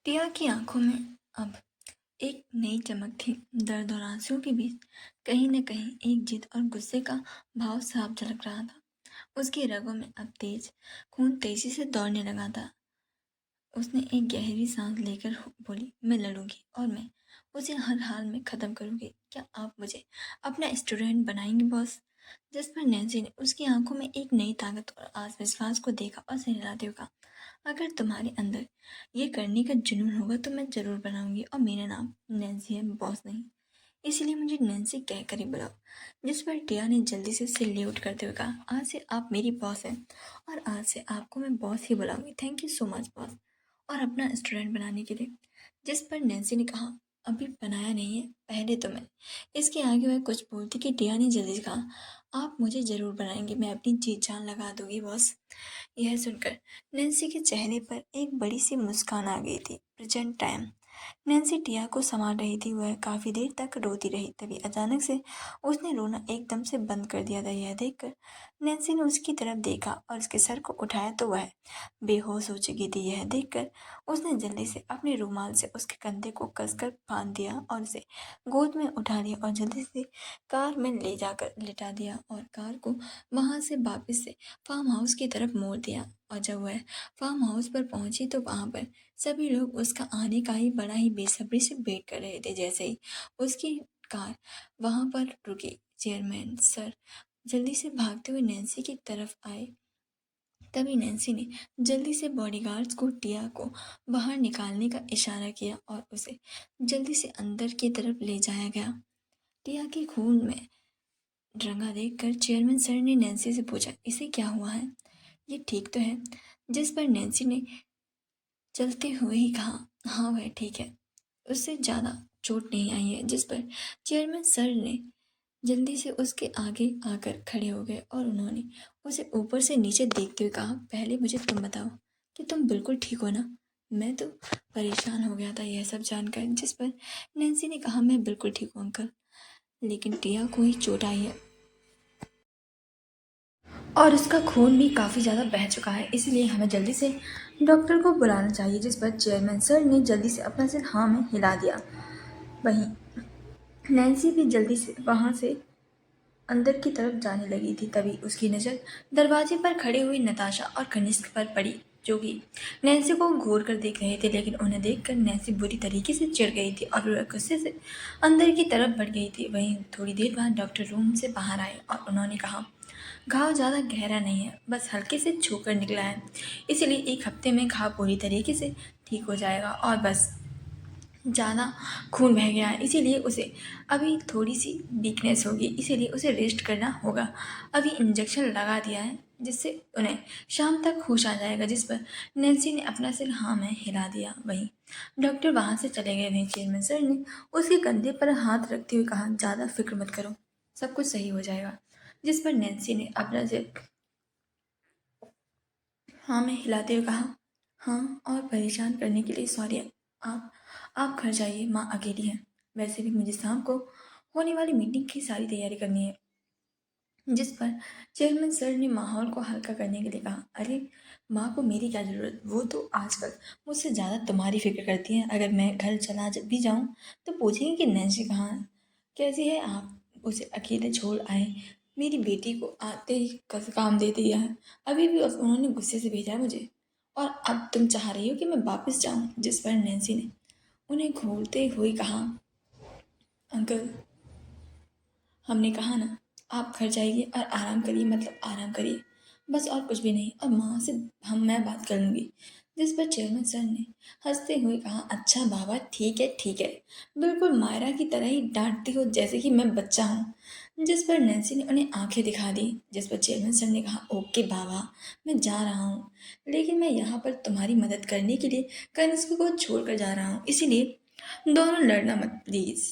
टिया की आंखों में अब एक नई चमक थी। दर्द और आंसुओं के बीच कहीं न कहीं एक जिद और गुस्से का भाव साफ झलक रहा था। उसकी रगों में अब खून तेजी से दौड़ने लगा था। उसने एक गहरी सांस लेकर बोली, मैं लड़ूंगी और मैं उसे हर हाल में खत्म करूंगी। क्या आप मुझे अपना स्टूडेंट बनाएंगे बॉस? जिस पर नैन्सी ने उसकी आंखों में एक नई ताकत और आत्मविश्वास को देखा और सहलाते हुए कहा, अगर तुम्हारे अंदर ये करने का जुनून होगा तो मैं जरूर बनाऊंगी, और मेरा नाम नैन्सी है, बॉस नहीं। इसलिए मुझे नैन्सी कहकर ही बुलाओ। जिस पर टिया ने जल्दी से सल्यूट करते हुए कहा, आज से आप मेरी बॉस हैं और आज से आपको मैं बॉस ही बुलाऊंगी। Thank you so much boss, और अपना स्टूडेंट बनाने के लिए। जिस पर नैन्सी ने कहा, अभी बनाया नहीं है, पहले तो मैं। इसके आगे वह कुछ बोलती कि टिया ने जल्दी से कहा, आप मुझे जरूर बनाएंगे, मैं अपनी जी जान लगा दूंगी बॉस। यह सुनकर नैन्सी के चेहरे पर एक बड़ी सी मुस्कान आ गई थी। Present time. नैन्सी टिया को संभाल रही थी। वह काफी देर तक रोती रही। तभी अचानक से उसने रोना एकदम से बंद कर दिया था। यह देखकर नैन्सी ने उसकी तरफ देखा और उसके सर को उठाया तो वह बेहोश हो चुकी थी। यह देखकर उसने जल्दी से अपने रुमाल से उसके कंधे को कसकर बांध दिया और उसे गोद में उठा लिया और जल्दी से कार में ले जाकर लिटा दिया और कार को वहां से वापस से फार्म हाउस की तरफ मोड़ दिया। और जब वह फार्म हाउस पर पहुंची तो वहां पर सभी लोग उसका आने का ही बड़ा ही बेसब्री से वेट कर रहे थे। जैसे ही उसकी कार वहां पर रुकी, चेयरमैन सर जल्दी से भागते हुए नैन्सी की तरफ आए। तभी नैन्सी ने जल्दी से बॉडीगार्ड्स को टिया को बाहर निकालने का इशारा किया और उसे जल्दी से अंदर की तरफ ले जाया गया। टिया के खून में रंगा देखकर चेयरमैन सर ने नैन्सी से पूछा, इसे क्या हुआ है? ये ठीक तो है? जिस पर नैन्सी ने चलते हुए ही कहा, हाँ वह ठीक है, उससे ज़्यादा चोट नहीं आई है। जिस पर चेयरमैन सर ने जल्दी से उसके आगे आकर खड़े हो गए और उन्होंने उसे ऊपर से नीचे देखते हुए कहा, पहले मुझे तुम बताओ कि तुम बिल्कुल ठीक हो ना? मैं तो परेशान हो गया था यह सब जानकर। जिस पर नैन्सी ने कहा, मैं बिल्कुल ठीक हूँ अंकल, लेकिन टिया को ही चोट आई है और उसका खून भी काफ़ी ज़्यादा बह चुका है, इसलिए हमें जल्दी से डॉक्टर को बुलाना चाहिए। जिस पर चेयरमैन सर ने जल्दी से अपना सिर हाँ में हिला दिया। वहीं नैन्सी भी जल्दी से वहां से अंदर की तरफ जाने लगी थी। तभी उसकी नज़र दरवाजे पर खड़े हुए नताशा और कनिष्क पर पड़ी, जो कि नैन्सी को घूर कर देख रहे थे। लेकिन उन्हें देखकर नैन्सी बुरी तरीके से चिढ़ गई थी और वह गुस्से से अंदर की तरफ बढ़ गई थी। वहीं थोड़ी देर बाद डॉक्टर रूम से बाहर आए और उन्होंने कहा, घाव ज़्यादा गहरा नहीं है, बस हल्के से छूकर निकला है, इसलिए एक हफ्ते में घाव पूरी तरीके से ठीक हो जाएगा। और बस ज़्यादा खून बह गया है, इसीलिए उसे अभी थोड़ी सी वीकनेस होगी, इसीलिए उसे रेस्ट करना होगा। अभी इंजेक्शन लगा दिया है जिससे उन्हें शाम तक होश आ जाएगा। जिस पर नैन्सी ने अपना सिर हाँ में हिला दिया। वहीं डॉक्टर वहाँ से चले गए। वहीं चेयरमैन सर ने उसके कंधे पर हाथ रखते हुए कहा, ज़्यादा फिक्र मत करो, सब कुछ सही हो जाएगा। जिस पर नैन्सी ने अपना सिर हाँ में हिलाते हुए कहा, हाँ, और परेशान करने के लिए सॉरी। आप आप घर जाइए, माँ अकेली हैं। वैसे भी मुझे शाम को होने वाली मीटिंग की सारी तैयारी करनी है। जिस पर चेयरमैन सर ने माहौल को हल्का करने के लिए कहा, अरे माँ को मेरी क्या ज़रूरत, वो तो आजकल मुझसे ज़्यादा तुम्हारी फिक्र करती हैं। अगर मैं घर चला जब भी जाऊँ तो पूछेंगे कि नैन्सी कहाँ है, कैसी है, आप उसे अकेले छोड़ आए, मेरी बेटी को आते ही काम दे दिया है, अभी भी उन्होंने गुस्से से भेजा है मुझे, और अब तुम चाह रही हो कि मैं वापस जाऊँ। जिस पर नैन्सी ने उन्हें घूरते हुए कहा, अंकल, हमने कहा ना, आप घर जाइए और आराम करिए, मतलब आराम करिए, बस, और कुछ भी नहीं, और माँ से मैं बात कर लूँगी। जिस पर चेयरमैन सर ने हंसते हुए कहा, अच्छा बाबा, ठीक है ठीक है, बिल्कुल मायरा की तरह ही डांटती हो जैसे कि मैं बच्चा हूँ। जिस पर नैन्सी ने उन्हें आंखें दिखा दी। जिस पर चेयरमैन सर ने कहा, ओके बाबा, मैं जा रहा हूँ, लेकिन मैं यहाँ पर तुम्हारी मदद करने के लिए कनिष्क को छोड़ कर जा रहा हूँ, इसीलिए दोनों लड़ना मत प्लीज़,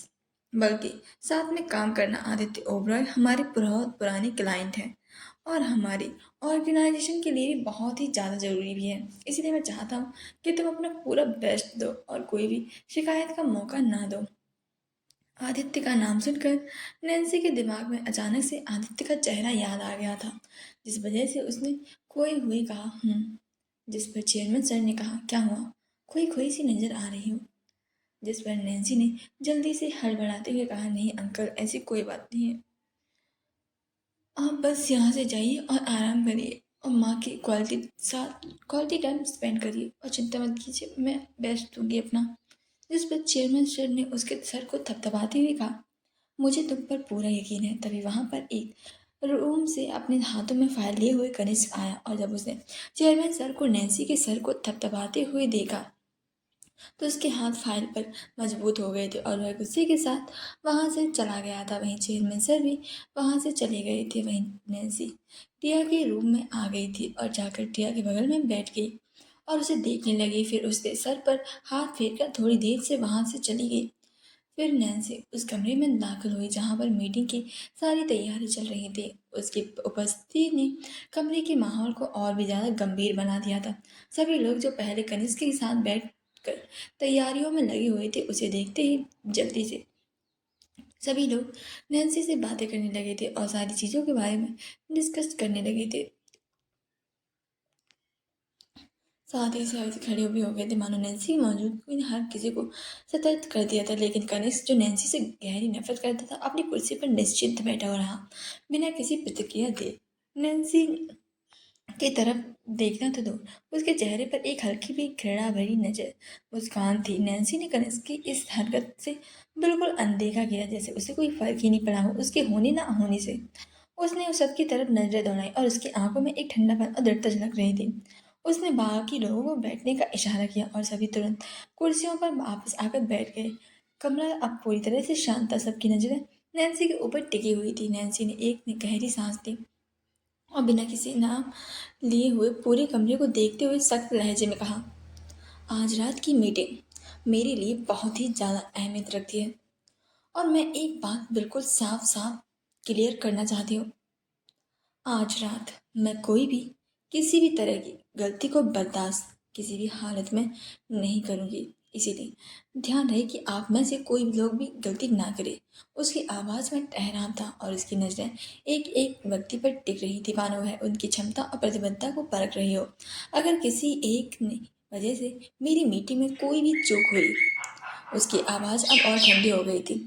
बल्कि साथ में काम करना। आदित्य ओबरॉय हमारे बहुत पुराने क्लाइंट हैं और हमारी ऑर्गेनाइजेशन के लिए भी बहुत ही ज़्यादा ज़रूरी भी है, इसलिए मैं चाहता हूँ कि तुम अपना पूरा बेस्ट दो और कोई भी शिकायत का मौका ना दो। आदित्य का नाम सुनकर नैन्सी के दिमाग में अचानक से आदित्य का चेहरा याद आ गया था, जिस वजह से उसने खोए हुए कहा, जिस पर चेयरमैन सर ने कहा, क्या हुआ, खोई खोई सी नजर आ रही हो। जिस पर नैन्सी ने जल्दी से हड़बड़ाते हुए कहा, नहीं अंकल, ऐसी कोई बात नहीं है। आप बस यहाँ से जाइए और आराम करिए और माँ की क्वालिटी टाइम स्पेंड करिए और चिंता मत कीजिए, मैं बेस्ट दूंगी अपना। जिस पर चेयरमैन सर ने उसके सर को थपथपाते हुए कहा, मुझे तुम पर पूरा यकीन है। तभी वहां पर एक रूम से अपने हाथों में फाइल लिए हुए कनिष्क आया और जब उसने चेयरमैन सर को नैन्सी के सर को थपथपाते हुए देखा तो उसके हाथ फाइल पर मजबूत हो गए थे और वह गुस्से के साथ वहां से चला गया था। वहीं चेयरमैन सर भी वहां से चले गए थे। वहीं नैन्सी टिया के रूम में आ गई थी और जाकर टिया के बगल में बैठ गई और उसे देखने लगी। फिर उसके सर पर हाथ फेरकर थोड़ी देर से वहां से चली गई। फिर नैन्सी उस कमरे में दाखिल हुई जहां पर मीटिंग की सारी तैयारी चल रही थी। उसकी उपस्थिति ने कमरे के माहौल को और भी ज्यादा गंभीर बना दिया था। सभी लोग जो पहले कनिष्क के साथ बैठ कर तैयारियों में लगे हुए थे उसे देखते ही जल्दी से सभी लोग नैन्सी से बातें करने लगे थे और सारी चीजों के बारे में डिस्कस करने लगे थे। साथ ही सभी खड़े भी हो गए थे मानो नैन्सी की मौजूदगी ने हर किसी को सतर्क कर दिया था। लेकिन कनिष्क जो नैन्सी से गहरी नफरत करता था अपनी कुर्सी पर निश्चिंत बैठा हो रहा बिना किसी प्रतिक्रिया दे। नैन्सी की तरफ देखना तो दूर, उसके चेहरे पर एक हल्की भी घृणा भरी नजर मुस्कान थी। नैन्सी ने कनिष्क की इस हरकत से बिल्कुल अनदेखा किया, जैसे उसे कोई फर्क ही नहीं पड़ा हो उसके होने ना होने से। उसने उस सबकी तरफ नजरें दौड़ाई और उसकी आंखों में एक ठंडापन और दृढ़ता झलक रही थी। उसने बाकी लोगों को बैठने का इशारा किया और सभी तुरंत कुर्सियों पर वापस आकर बैठ गए। कमरा अब पूरी तरह से शांत था। सबकी नजरें नैन्सी के ऊपर टिकी हुई थी। नैन्सी ने एक ने गहरी सांस ली और बिना किसी नाम लिए हुए पूरे कमरे को देखते हुए सख्त लहजे में कहा, आज रात की मीटिंग मेरे लिए बहुत ही ज़्यादा अहमियत रखती है और मैं एक बात बिल्कुल साफ साफ क्लियर करना चाहती हूँ। आज रात मैं कोई भी किसी भी तरह की गलती को बर्दाश्त किसी भी हालत में नहीं करूँगी। इसीलिए ध्यान रहे कि आप में से कोई भी लोग भी गलती ना करे। उसकी आवाज़ में ठहराव था और उसकी नज़रें एक एक व्यक्ति पर टिक रही थी मानो वह उनकी क्षमता और प्रतिबद्धता को परख रही हो। अगर किसी एक ने वजह से मेरी मीटिंग में कोई भी चूक हुई, उसकी आवाज़ अब और ठंडी हो गई थी,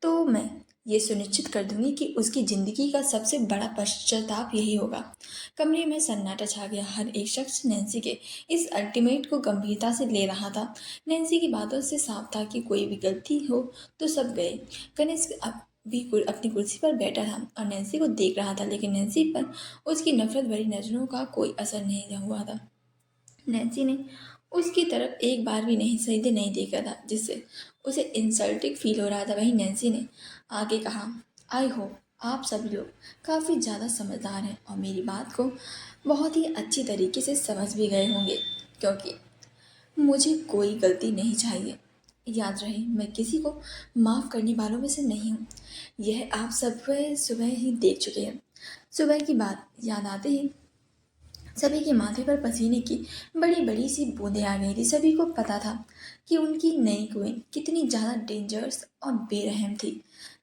तो मैं ये सुनिश्चित कर दूंगी कि उसकी जिंदगी का सबसे बड़ा पश्चाताप यही होगा। कमरे में सन्नाटा छा गया। हर एक शख्स नैन्सी के इस अल्टीमेट को गंभीरता से ले रहा था। नैन्सी की बातों से साफ था कि कोई भी गलती हो तो सब गए। कनिष्क अब भी अपनी कुर्सी पर बैठा था और नैन्सी को देख रहा था, लेकिन नैन्सी पर उसकी नफरत भरी नजरों का कोई असर नहीं हुआ था। नैन्सी ने उसकी तरफ एक बार भी नहीं सीधे नहीं देखा था, जिससे उसे इंसल्टिंग फील हो रहा था। वहीं नैन्सी ने आगे कहा, आई होप आप सभी लोग काफ़ी ज़्यादा समझदार हैं और मेरी बात को बहुत ही अच्छी तरीके से समझ भी गए होंगे, क्योंकि मुझे कोई गलती नहीं चाहिए। याद रहे, मैं किसी को माफ़ करने वालों में से नहीं हूँ। यह आप सब सुबह ही देख चुके हैं। सुबह की बात याद आते ही सभी के माथे पर पसीने की बड़ी बड़ी सी बूंदें आ गई थी। सभी को पता था कि उनकी नई क्वीन कितनी ज़्यादा डेंजरस और बेरहम थी।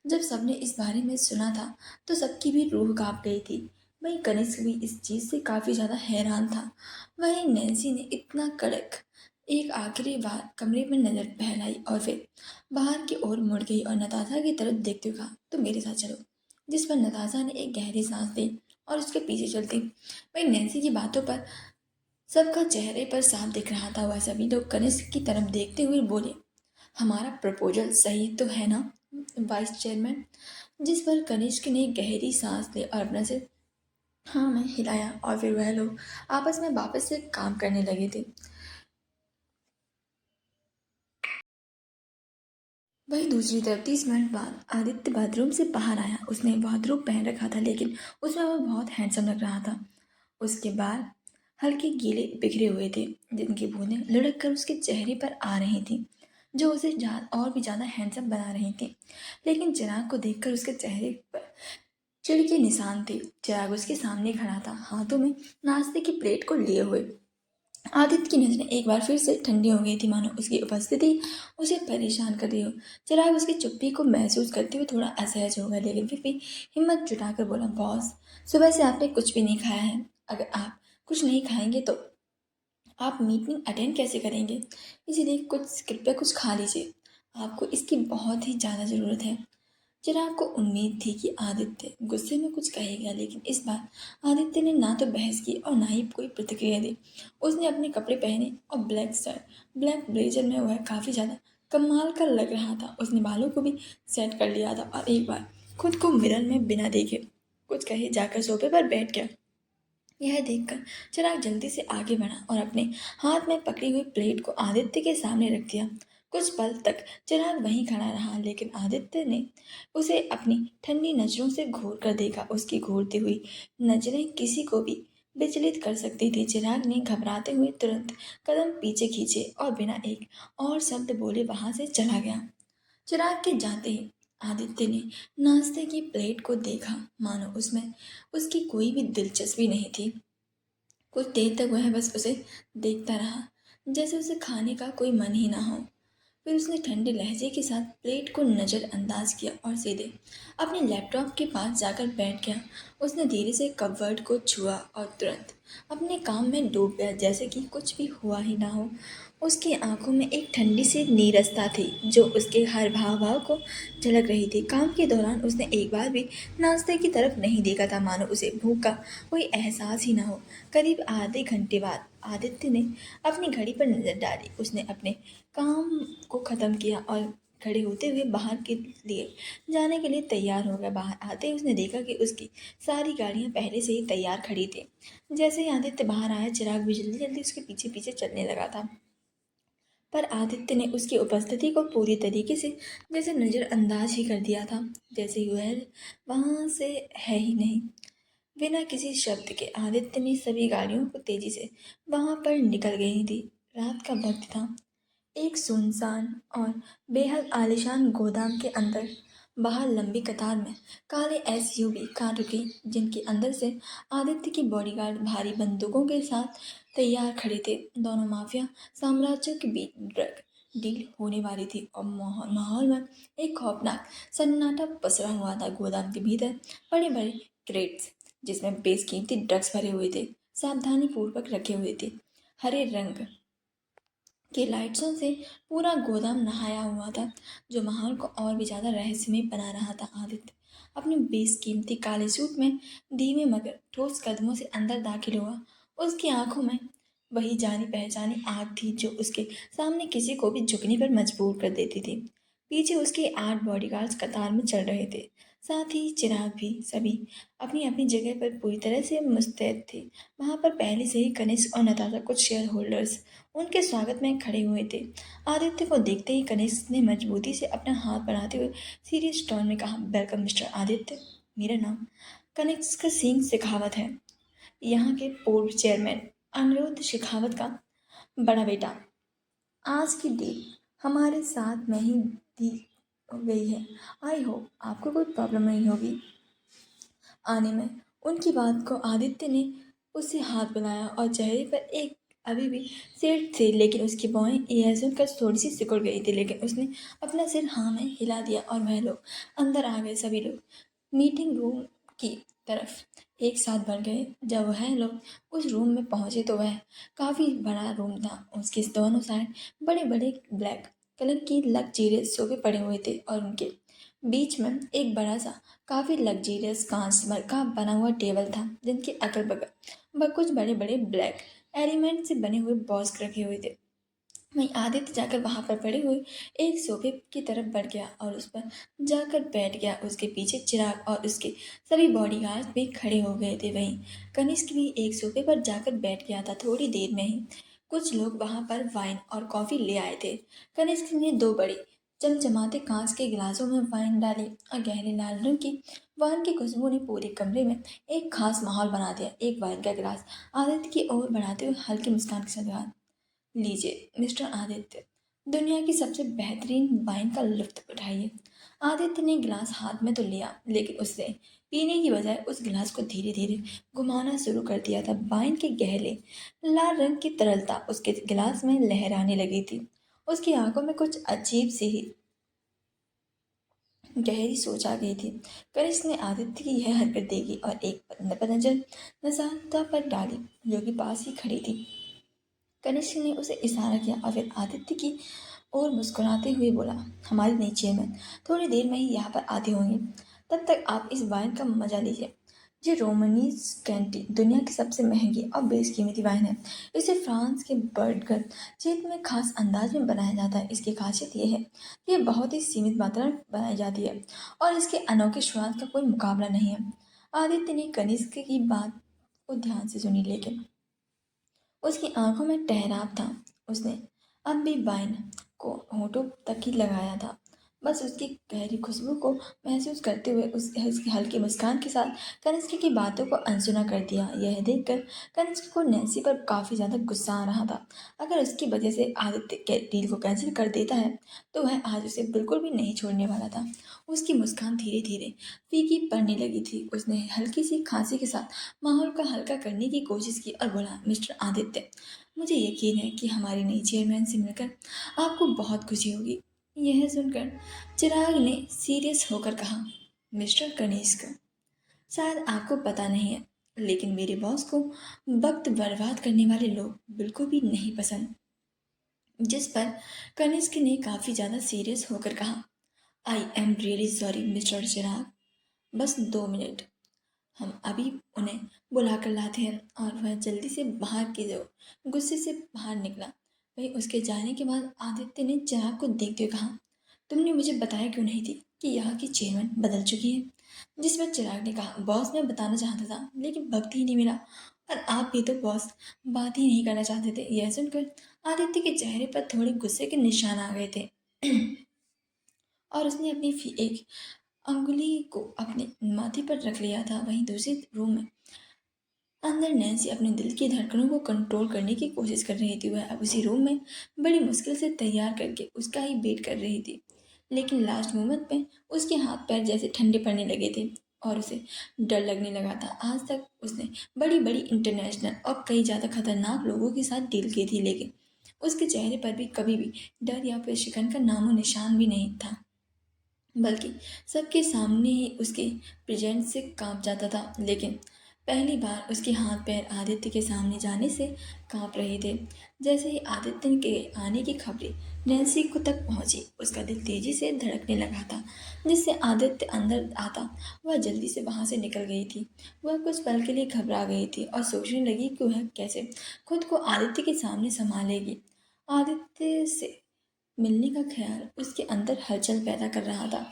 जब सबने इस बारे में सुना था तो सबकी भी रूह कांप गई थी। वहीं कनिष्क भी इस चीज़ से काफ़ी ज़्यादा हैरान था। वहीं नैन्सी ने इतना कड़क एक आखिरी बार कमरे में नजर फैलाई और फिर बाहर की ओर मुड़ गई और नताशा की तरफ देखते हुए कहा, तुम मेरे साथ चलो। जिस पर नताशा ने एक गहरी सांस ली और उसके पीछे चलती। वहीं नैन्सी की बातों पर सबका चेहरे पर साफ दिख रहा था। वह सभी लोग कनिष्क की तरफ देखते हुए बोले, हमारा प्रपोजल सही तो है ना वाइस चेयरमैन? जिस पर कनिष्क ने गहरी सांस ली और अपने से हाँ मैं हिलाया और फिर वह लोग आपस में वापस से काम करने लगे थे। वहीं दूसरी तरफ 30 मिनट बाद आदित्य बाथरूम से बाहर आया। उसने बाथरूम पहन रखा था, लेकिन उसमें वह बहुत हैंडसम लग रहा था। उसके बाल हल्के गीले बिखरे हुए थे, जिनकी बूंदें लुढ़क कर उसके चेहरे पर आ रही थीं, जो उसे और भी ज़्यादा हैंडसम बना रही थी। लेकिन चिराग को देखकर उसके चेहरे पर चिढ़ के निशान थे। चिराग उसके सामने खड़ा था, हाथों में नाश्ते की प्लेट को लिए हुए। आदित्य की नजरें एक बार फिर से ठंडी हो गई थी, मानो उसकी उपस्थिति उसे परेशान कर रही हो। चिराग उसकी चुप्पी को महसूस करते हुए थोड़ा असहज हो गया, लेकिन फिर भी हिम्मत जुटाकर बोला, बॉस, सुबह से आपने कुछ भी नहीं खाया है। अगर आप कुछ नहीं खाएंगे तो आप मीटिंग अटेंड कैसे करेंगे? इसीलिए कुछ कृपया कुछ खा लीजिए। आपको इसकी बहुत ही ज़्यादा ज़रूरत है। चिराग को उम्मीद थी कि आदित्य गुस्से में कुछ कहेगा, लेकिन इस बार आदित्य ने ना तो बहस की और ना ही कोई प्रतिक्रिया दी। उसने अपने कपड़े पहने और ब्लैक शर्ट ब्लैक ब्लेजर में वह काफ़ी ज़्यादा कमाल का लग रहा था। उसने बालों को भी सेट कर लिया था और एक बार खुद को मिरर में बिना देखे कुछ कहे जाकर सोफे पर बैठ गया। यह देखकर चिराग जल्दी से आगे बढ़ा और अपने हाथ में पकड़ी हुई प्लेट को आदित्य के सामने रख दिया। कुछ पल तक चिराग वहीं खड़ा रहा, लेकिन आदित्य ने उसे अपनी ठंडी नजरों से घूर कर देखा। उसकी घूरती हुई नजरें किसी को भी विचलित कर सकती थी। चिराग ने घबराते हुए तुरंत कदम पीछे खींचे और बिना एक और शब्द बोले वहां से चला गया। चिराग के जाते ही आदित्य ने नाश्ते की प्लेट को देखा, मानो उसमें उसकी कोई भी दिलचस्पी नहीं थी। कुछ देर तक वह बस उसे देखता रहा, जैसे उसे खाने का कोई मन ही ना हो। फिर उसने ठंडे लहजे के साथ प्लेट को नज़रअंदाज किया और सीधे अपने लैपटॉप के पास जाकर बैठ गया। उसने धीरे से कपबोर्ड को छुआ और तुरंत अपने काम में डूब गया, जैसे कि कुछ भी हुआ ही ना हो। उसकी आंखों में एक ठंडी सी नीरसता थी जो उसके हर भाव भाव को झलक रही थी। काम के दौरान उसने एक बार भी नाश्ते की तरफ नहीं देखा था, मानो उसे भूख का कोई एहसास ही ना हो। करीब आधे घंटे बाद आदित्य ने अपनी घड़ी पर नजर डाली। उसने अपने काम को ख़त्म किया और खड़े होते हुए बाहर के लिए जाने के लिए तैयार हो गया। बाहर आते ही उसने देखा कि उसकी सारी गाड़ियां पहले से ही तैयार खड़ी थी। जैसे ही आदित्य बाहर आया, चिराग भी जल्दी जल्दी उसके पीछे पीछे चलने लगा था, पर आदित्य ने उसकी उपस्थिति को पूरी तरीके से जैसे नज़रअंदाज ही कर दिया था, जैसे वह वहाँ से है ही नहीं। बिना किसी शब्द के आदित्य ने सभी गाड़ियों को तेजी से वहां पर निकल गई थी। रात का वक्त था। एक सुनसान और बेहद आलीशान गोदाम के अंदर बाहर लंबी कतार में काले एसयूवी कार रुकी, जिनके अंदर से आदित्य की बॉडीगार्ड भारी बंदूकों के साथ तैयार खड़े थे। दोनों माफिया साम्राज्यों के बीच ड्रग डील होने वाली थी और माहौल में एक खौफनाक सन्नाटा पसरा हुआ था। गोदाम के भीतर बड़े बड़े क्रेट्स जिसमें बेशकीमती ड्रग्स भरे हुए थे, सावधानी पूर्वक रखे हुए थे। हरे रंग की लाइट्सों से पूरा गोदाम नहाया हुआ था, जो माहौल को और भी ज्यादा रहस्यमय बना रहा था। आदित्य अपने बेशकीमती काले सूट में धीमे मगर ठोस कदमों से अंदर दाखिल हुआ। उसकी आंखों में वही जानी पहचानी आग थी जो उसके सामने किसी को भी झुकने पर मजबूर कर देती थी। पीछे उसके 8 बॉडीगार्ड्स कतार में चल रहे थे, साथ ही चिराग भी। सभी अपनी अपनी जगह पर पूरी तरह से मुस्तैद थे। वहां पर पहले से ही कनिष्क और नताशा, कुछ शेयर होल्डर्स, उनके स्वागत में खड़े हुए थे। आदित्य को देखते ही कनिष्क ने मजबूती से अपना हाथ बढ़ाते हुए सीरियस टोन में कहा, वेलकम मिस्टर आदित्य। मेरा नाम कनिष्क सिंह शेखावत है, यहाँ के पूर्व चेयरमैन अनिरुद्ध शेखावत का बड़ा बेटा। आज की डेट हमारे साथ में ही दी गई है। आई होप आपको कोई प्रॉब्लम नहीं होगी आने में। उनकी बात को आदित्य ने उससे हाथ मिलाया और चेहरे पर एक अभी भी सिर थे, लेकिन उसकी भौहें यह सुनकर थोड़ी सी सिकुड़ गई थी। लेकिन उसने अपना सिर हाँ में हिला दिया और वह लोग अंदर आ गए। सभी लोग मीटिंग रूम की तरफ एक साथ बढ़ गए। जब वह लोग उस रूम में पहुंचे तो वह काफ़ी बड़ा रूम था। उसके दोनों साइड बड़े बड़े ब्लैक कलर की लग्जीरियस सोफे पड़े हुए थे और उनके बीच में एक बड़ा सा काफ़ी लग्जीरियस कांच का बना हुआ टेबल था, जिनके अगल बगल कुछ बड़े बड़े ब्लैक एलिमेंट से बने हुए बॉक्स रखे हुए थे। वहीं आदित्य जाकर वहां पर पड़े हुए एक सोफे की तरफ बढ़ गया और उस पर जाकर बैठ गया। उसके पीछे चिराग और उसके सभी बॉडीगार्ड भी खड़े हो गए थे। वहीं कनिष्क भी एक सोफे पर जाकर बैठ गया था। थोड़ी देर में ही कुछ लोग वहां पर वाइन और कॉफी ले आए थे। कनिष्क ने दो बड़ी चमचमाते कांच के गिलासों में वाइन डाली और गहरे लाल रंग की वाइन की खुशबू ने पूरे कमरे में एक खास माहौल बना दिया। एक वाइन का गिलास आदित्य की ओर बढ़ाते हुए हल्की मुस्कान के साथ कहा, लीजिए मिस्टर आदित्य, दुनिया की सबसे बेहतरीन वाइन का लुत्फ उठाइए। आदित्य ने गिलास हाथ में तो लिया, लेकिन उससे पीने की बजाय उस गिलास को धीरे धीरे घुमाना शुरू कर दिया था। वाइन के गहरे लाल रंग की तरलता उसके गिलास में लहराने लगी थी। उसकी आंखों में कुछ अजीब सी ही गहरी सोच आ गई थी। कनिष्क ने आदित्य की यह हरकत देखी और एक नजर नजारता पर डाली, जो कि पास ही खड़ी थी। कनिष्क ने उसे इशारा किया और फिर आदित्य की और मुस्कुराते हुए बोला, हमारी नई चेयरमैन थोड़ी देर में ही यहाँ पर आते होंगे। तब तक आप इस वाइन का मजा लीजिए। ये रोमनीज कैंटी दुनिया की सबसे महंगी और बेशकीमती वाइन है। इसे फ्रांस के बर्गन क्षेत्र में खास अंदाज में बनाया जाता है। इसकी खासियत यह है कि यह बहुत ही सीमित मात्रा में बनाई जाती है और इसके अनोखे स्वाद का कोई मुकाबला नहीं है। आदित्य ने कनिष्क की बात को ध्यान से सुनी, लेकिन उसकी आंखों में ठहराव था। उसने अब भी वाइन को होठों तक ही लगाया था, बस उसकी गहरी खुशबू को महसूस करते हुए उसकी हल्की मुस्कान के साथ कनिष्क की बातों को अनसुना कर दिया। यह देखकर कनिष्क को नैन्सी पर काफ़ी ज़्यादा गुस्सा आ रहा था। अगर उसकी वजह से आदित्य के डील को कैंसिल कर देता है तो वह आज उसे बिल्कुल भी नहीं छोड़ने वाला था। उसकी मुस्कान धीरे धीरे फीकी पड़ने लगी थी। उसने हल्की सी खांसी के साथ माहौल को हल्का करने की कोशिश की और बोला, मिस्टर आदित्य, मुझे यकीन है कि हमारी नई चेयरमैन से मिलकर आपको बहुत खुशी होगी। यह सुनकर चिराग ने सीरियस होकर कहा, मिस्टर कनिष्क, शायद आपको पता नहीं है, लेकिन मेरे बॉस को वक्त बर्बाद करने वाले लोग बिल्कुल भी नहीं पसंद। जिस पर कनिष्क ने काफ़ी ज़्यादा सीरियस होकर कहा, I am really sorry mister Chirag, बस 2 मिनट, हम अभी उन्हें बुला कर लाते हैं। और वह जल्दी से बाहर की जो गुस्से से बाहर निकला। वहीं उसके जाने के बाद आदित्य ने चिराग को देखते हुए कहा, तुमने मुझे बताया क्यों नहीं थी कि यहाँ की चेयरमैन बदल चुकी है। जिस पर चिराग ने कहा, बॉस, मैं बताना चाहता था लेकिन वक्त ही नहीं मिला, और आप भी तो बॉस बात ही नहीं करना चाहते थे। यह सुनकर आदित्य के चेहरे पर थोड़े गुस्से के निशान आ गए थे और उसने अपनी एक अंगुली को अपने माथे पर रख लिया था। वहीं दूसरे रूम में अंदर नैन्सी अपने दिल की धड़कनों को कंट्रोल करने की कोशिश कर रही थी। वह अब उसी रूम में बड़ी मुश्किल से तैयार करके उसका ही वेट कर रही थी, लेकिन लास्ट मोमेंट में उसके हाथ पैर जैसे ठंडे पड़ने लगे थे और उसे डर लगने लगा था। आज तक उसने बड़ी बड़ी इंटरनेशनल और कई ज़्यादा खतरनाक लोगों के साथ डील की थी, लेकिन उसके चेहरे पर भी कभी भी डर या फिर शिकन का नामो निशान भी नहीं था, बल्कि सबके सामने ही उसके प्रेजेंस से कांप जाता था। लेकिन पहली बार उसके हाथ पैर आदित्य के सामने जाने से कांप रहे थे। जैसे ही आदित्य के आने की खबरें नैन्सी को तक पहुंची, उसका दिल तेजी से धड़कने लगा था। जिससे आदित्य अंदर आता वह जल्दी से वहां से निकल गई थी। वह कुछ पल के लिए घबरा गई थी और सोचने लगी कि वह कैसे खुद को आदित्य के सामने संभालेगी। आदित्य से मिलने का ख्याल उसके अंदर हलचल पैदा कर रहा था,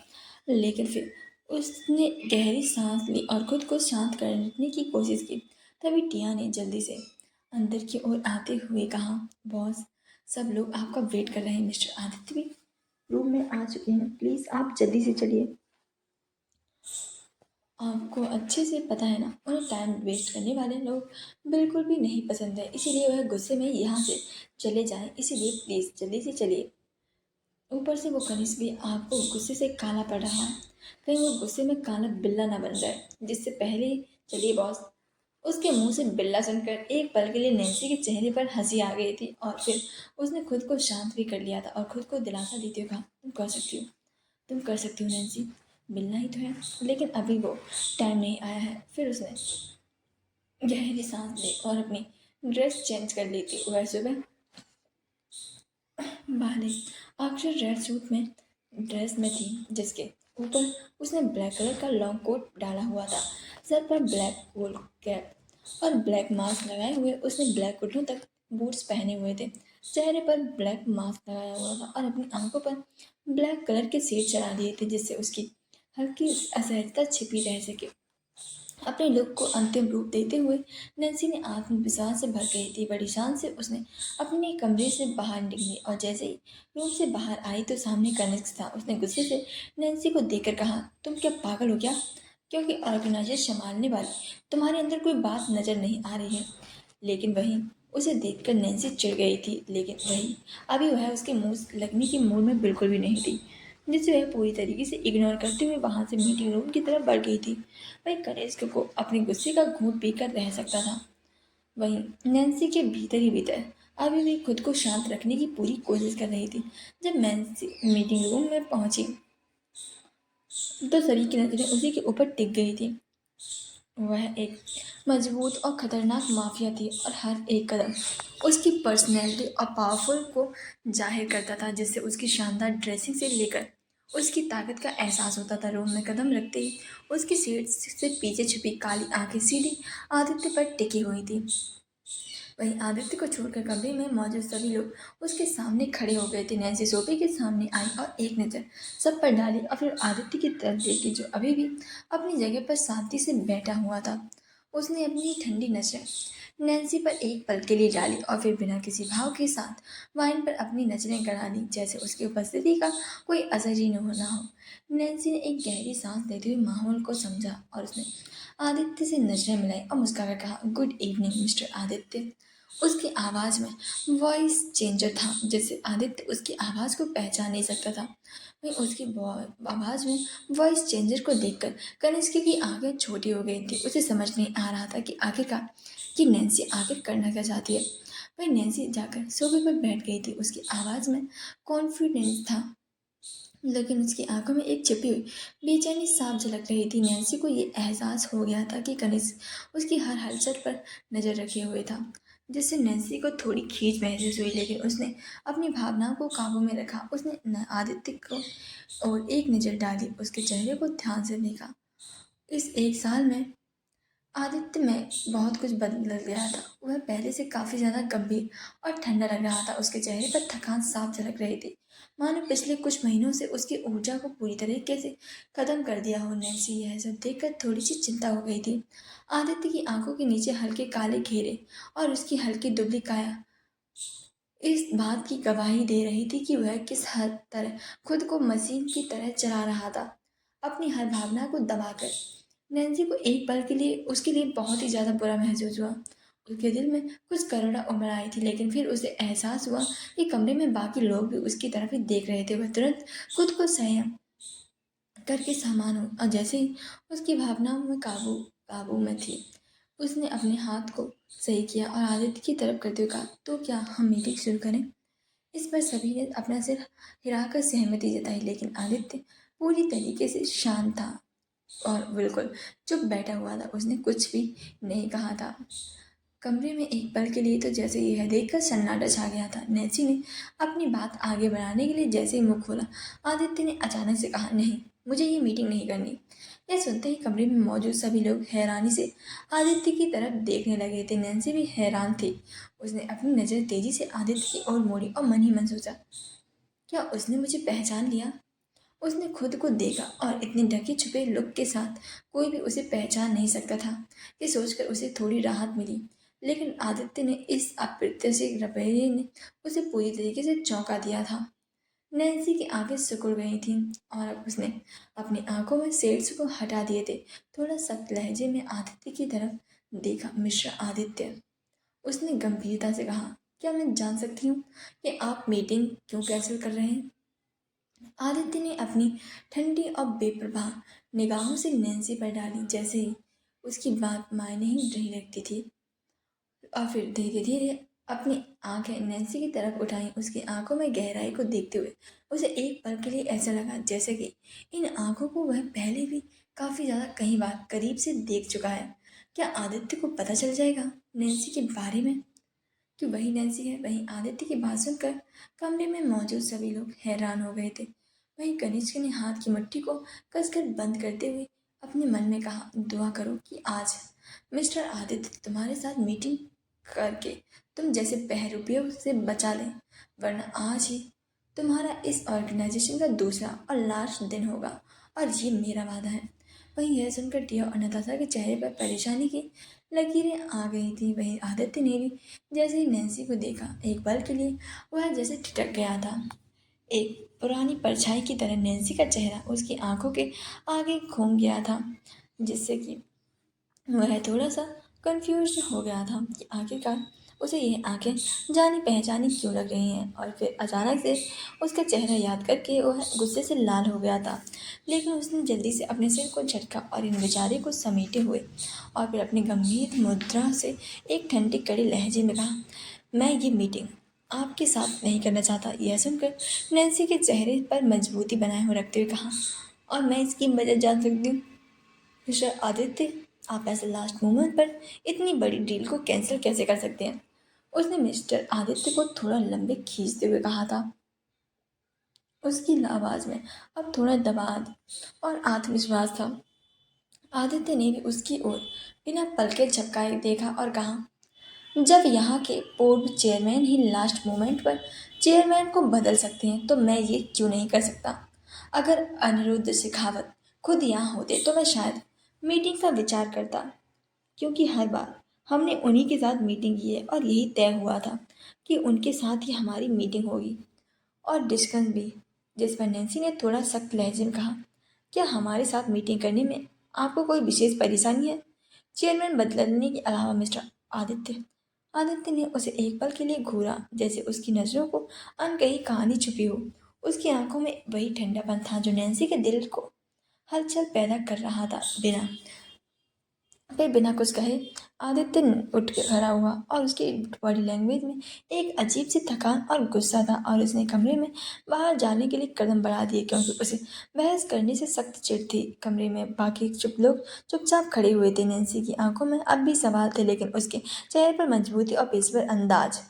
लेकिन फिर उसने गहरी सांस ली और खुद को शांत करने की कोशिश की। तभी टिया ने जल्दी से अंदर की ओर आते हुए कहा, बॉस, सब लोग आपका वेट कर रहे हैं। मिस्टर आदित्य भी रूम में आ चुके हैं, प्लीज़ आप जल्दी से चलिए। आपको अच्छे से पता है ना, उन्हें टाइम वेस्ट करने वाले लोग बिल्कुल भी नहीं पसंद है, इसीलिए वह गुस्से में यहाँ से चले जाएं। इसीलिए प्लीज़ जल्दी से चलिए। ऊपर से वो कनिष्क भी आपको गुस्से से काला पड़ रहा है, कहीं वो गुस्से में काला बिल्ला ना बन जाए। जिससे पहले चलिए बॉस। उसके मुंह से बिल्ला सुनकर एक पल के लिए नैन्सी के चेहरे पर हंसी आ गई थी और फिर उसने खुद को शांत भी कर लिया था और खुद को दिलासा देते हुए कहा, तुम कर सकती हो, तुम कर सकती हो नैन्सी, बिल्ला ही तो है, लेकिन अभी वो टाइम नहीं आया है। फिर उसने गहरी सांस ली और अपनी ड्रेस चेंज कर ली थी। वह सुबह बाले अक्षर रेड सूट में ड्रेस में थी, जिसके ऊपर उसने ब्लैक कलर का लॉन्ग कोट डाला हुआ था। सर पर ब्लैक वूल कैप और ब्लैक मास्क लगाए हुए उसने ब्लैक घुटनों तक बूट्स पहने हुए थे। चेहरे पर ब्लैक मास्क लगाया हुआ था और अपनी आंखों पर ब्लैक कलर के शेड चढ़ा दिए थे, जिससे उसकी हल्की असहजता छिपी रह सके। अपने लुक को अंतिम रूप देते हुए नैन्सी ने आत्मविश्वास से भर गई थी। बड़ी शान से उसने अपने कमरे से बाहर निकली और जैसे ही रूम से बाहर आई तो सामने कनिष्क था। उसने गुस्से से नैन्सी को देखकर कहा, तुम क्या पागल हो क्या? क्योंकि ऑर्गेनाइजर संभालने वाली तुम्हारे अंदर कोई बात नजर नहीं आ रही है। लेकिन वहीं उसे देखकर नैन्सी चिढ़ गई थी, लेकिन वहीं अभी वह उसके मुंह लगने की मूड में बिल्कुल भी नहीं थी, जिसे वह पूरी तरीके से इग्नोर करते हुए वहां से मीटिंग रूम की तरफ बढ़ गई थी। वही कनिष्क को अपने गुस्से का घूंट पीकर रह सकता था। वहीं नैन्सी के भीतर ही भीतर अभी भी खुद को शांत रखने की पूरी कोशिश कर रही थी। जब नैन्सी मीटिंग रूम में पहुंची तो सभी की नजरें उसी के ऊपर टिक गई थी। वह एक मजबूत और खतरनाक माफिया थी और हर एक कदम उसकी पर्सनैलिटी और पावरफुल को जाहिर करता था, जिससे उसकी शानदार ड्रेसिंग से लेकर उसकी ताकत का एहसास होता था। रूम में कदम रखते ही उसकी सीट से पीछे छुपी काली आंखें सीधी आदित्य पर टिकी हुई थी। वहीं आदित्य को छोड़कर कमरे में मौजूद सभी लोग उसके सामने खड़े हो गए थे। नैन्सी सोफे के सामने आई और एक नज़र सब पर डाली और फिर आदित्य की तरफ देखी, जो अभी भी अपनी जगह पर शांति से बैठा हुआ था। उसने अपनी ठंडी नजर नैन्सी पर एक पल के लिए डाली और फिर बिना किसी भाव के साथ वाइन पर अपनी नजरें गड़ा ली, जैसे उसकी उपस्थिति का कोई असर ही ना हो। नैन्सी ने एक गहरी सांस लेते हुए माहौल को समझा और उसने आदित्य से नजरें मिलाई और मुस्कुराकर कहा, गुड इवनिंग मिस्टर आदित्य। उसकी आवाज़ में वॉइस चेंजर था, जिससे आदित्य उसकी आवाज़ को पहचान नहीं सकता था। वहीं उसकी आवाज़ में वॉइस चेंजर को देखकर कनिष्क की आंखें छोटी हो गई थी। उसे समझ नहीं आ रहा था कि आखिरकार कि नैन्सी आखिर करना क्या चाहती है। वही नैन्सी जाकर सोफे पर बैठ गई थी। उसकी आवाज़ में कॉन्फिडेंस था, लेकिन उसकी आंखों में एक छिपी हुई बेचैनी साफ झलक रही थी। नैन्सी को ये एहसास हो गया था कि कनिष्क उसकी हर हलचल पर नजर रखे हुए था, जिससे नैन्सी को थोड़ी खींच महसूस हुई, लेकिन उसने अपनी भावनाओं को काबू में रखा। उसने आदित्य को और एक नज़र डाली, उसके चेहरे को ध्यान से देखा। इस एक साल में आदित्य में बहुत कुछ बदल गया था। वह पहले से काफ़ी ज़्यादा गंभीर और ठंडा लग रहा था। उसके चेहरे पर थकान साफ झलक रही थी, मानो पिछले कुछ महीनों से उसकी ऊर्जा को पूरी तरीके से खत्म कर दिया हो। नैन्सी यह सब देखकर थोड़ी सी चिंता हो गई थी। आदित्य की आंखों के नीचे हल्के काले घेरे और उसकी हल्की दुबली काया इस बात की गवाही दे रही थी कि वह किस हद तरह खुद को मशीन की तरह चला रहा था, अपनी हर भावना को दबाकर। नैन्सी को एक पल के लिए उसके लिए बहुत ही ज़्यादा बुरा महसूस हुआ। उसके दिल में कुछ करुणा उमड़ आई थी, लेकिन फिर उसे एहसास हुआ कि कमरे में बाकी लोग भी उसकी तरफ ही देख रहे थे। वह तुरंत खुद को संयम करके सामान हो और जैसे ही उसकी भावनाओं में काबू काबू में थी, उसने अपने हाथ को सही किया और आदित्य की तरफ करते हुए कहा, तो क्या हम मीटिंग शुरू करें। इस पर सभी ने अपना सिर हिलाकर सहमति जताई, लेकिन आदित्य पूरी तरीके से शांत था और बिल्कुल चुप बैठा हुआ था। उसने कुछ भी नहीं कहा था। कमरे में एक पल के लिए तो जैसे यह देखकर सन्नाटा छा गया था। नैन्सी ने अपनी बात आगे बढ़ाने के लिए जैसे ही मुंह खोला, आदित्य ने अचानक से कहा, नहीं, मुझे ये मीटिंग नहीं करनी। यह सुनते ही कमरे में मौजूद सभी लोग हैरानी से आदित्य की तरफ देखने लगे थे। नैन्सी भी हैरान थी। उसने अपनी नज़र तेजी से आदित्य की ओर मोड़ी और मन ही मन सोचा, क्या उसने मुझे पहचान लिया। उसने खुद को देखा और इतने ढके छुपे लुक के साथ कोई भी उसे पहचान नहीं सकता था। ये सोचकर उसे थोड़ी राहत मिली, लेकिन आदित्य ने इस अप्रत्याशित रवैये ने उसे पूरी तरीके से चौंका दिया था। नैन्सी की आंखें सिकुड़ गई थीं और अब उसने अपनी आंखों में शेड्स को हटा दिए थे। थोड़ा सख्त लहजे में आदित्य की तरफ देखा, मिस्टर आदित्य, उसने गंभीरता से कहा, क्या मैं जान सकती हूँ कि आप मीटिंग क्यों कैंसिल कर रहे हैं। आदित्य ने अपनी ठंडी और बेप्रवाह निगाहों से नैन्सी पर डाली, जैसे ही उसकी बात मायने ही नहीं रखती थी। और फिर धीरे धीरे अपनी आंखें नैन्सी की तरफ उठाई। उसकी आंखों में गहराई को देखते हुए उसे एक पल के लिए ऐसा लगा जैसे कि इन आंखों को वह पहले भी काफ़ी ज़्यादा कई बार करीब से देख चुका है। क्या आदित्य को पता चल जाएगा नैन्सी के बारे में कि वही नैन्सी है। वहीं आदित्य की बात सुनकर कमरे में मौजूद सभी लोग हैरान हो गए थे। वहीं कनिष्क ने हाथ की मुट्ठी को कसकर बंद करते हुए अपने मन में कहा, दुआ करो कि आज मिस्टर आदित्य तुम्हारे साथ मीटिंग करके तुम जैसे बहरूपियों से बचा लें, वरना आज ही तुम्हारा इस ऑर्गेनाइजेशन का दूसरा और लास्ट दिन होगा, और ये मेरा वादा है। वहीं यह सुनकर टिया और नताशा के चेहरे पर परेशानी की लकीरें आ गई थी। वहीं आदित्य ने भी जैसे ही नैन्सी को देखा, एक पल के लिए वह जैसे ठिठक गया था। एक पुरानी परछाई की तरह नैन्सी का चेहरा उसकी आंखों के आगे घूम गया था, जिससे कि वह थोड़ा सा कंफ्यूज हो गया था कि आखिरकार उसे ये आंखें जानी पहचानी क्यों लग रही हैं। और फिर अचानक से उसका चेहरा याद करके वह गुस्से से लाल हो गया था, लेकिन उसने जल्दी से अपने सिर को झटका और इन बेचारे को समेटे हुए और फिर अपनी गंभीर मुद्रा से एक ठंडी कड़े लहजे में कहा, मैं ये मीटिंग आपके साथ नहीं करना चाहता। यह सुनकर नैन्सी के चेहरे पर मजबूती बनाए हुए रखते हुए कहा, और मैं इसकी वजह जान सकती हूँ मिस्टर आदित्य। आप ऐसे लास्ट मोमेंट पर इतनी बड़ी डील को कैंसिल कैसे कर सकते हैं? उसने मिस्टर आदित्य को थोड़ा लंबे खींचते हुए कहा था। उसकी आवाज में अब थोड़ा दबाव और आत्मविश्वास था। आदित्य ने भी उसकी ओर बिना पलके झपकाए देखा और कहा, जब यहाँ के पूर्व चेयरमैन ही लास्ट मोमेंट पर चेयरमैन को बदल सकते हैं तो मैं ये क्यों नहीं कर सकता? अगर अनिरुद्ध शेखावत खुद यहाँ होते तो मैं शायद मीटिंग का विचार करता, क्योंकि हर बार हमने उन्हीं के साथ मीटिंग की है और यही तय हुआ था कि उनके साथ ही हमारी मीटिंग होगी और डिस्कशन भी। जिस पर नैन्सी ने थोड़ा सख्त लहजे में कहा, क्या हमारे साथ मीटिंग करने में आपको कोई विशेष परेशानी है? चेयरमैन बदलने के अलावा मिस्टर आदित्य। आदित्य ने उसे एक पल के लिए घूरा, जैसे उसकी नजरों को अनकही कहानी छुपी हो। उसकी आंखों में वही ठंडापन था जो नैन्सी के दिल को हलचल पैदा कर रहा था। फिर बिना कुछ कहे आदित्य उठ के खड़ा हुआ और उसकी बॉडी लैंग्वेज में एक अजीब सी थकान और गुस्सा था और उसने कमरे में बाहर जाने के लिए कदम बढ़ा दिए, क्योंकि उसे बहस करने से सख्त चिढ़ थी। कमरे में बाकी चुप लोग चुपचाप खड़े हुए थे। नैन्सी की आंखों में अब भी सवाल थे, लेकिन उसके चेहरे पर मजबूती और पेशेवर अंदाज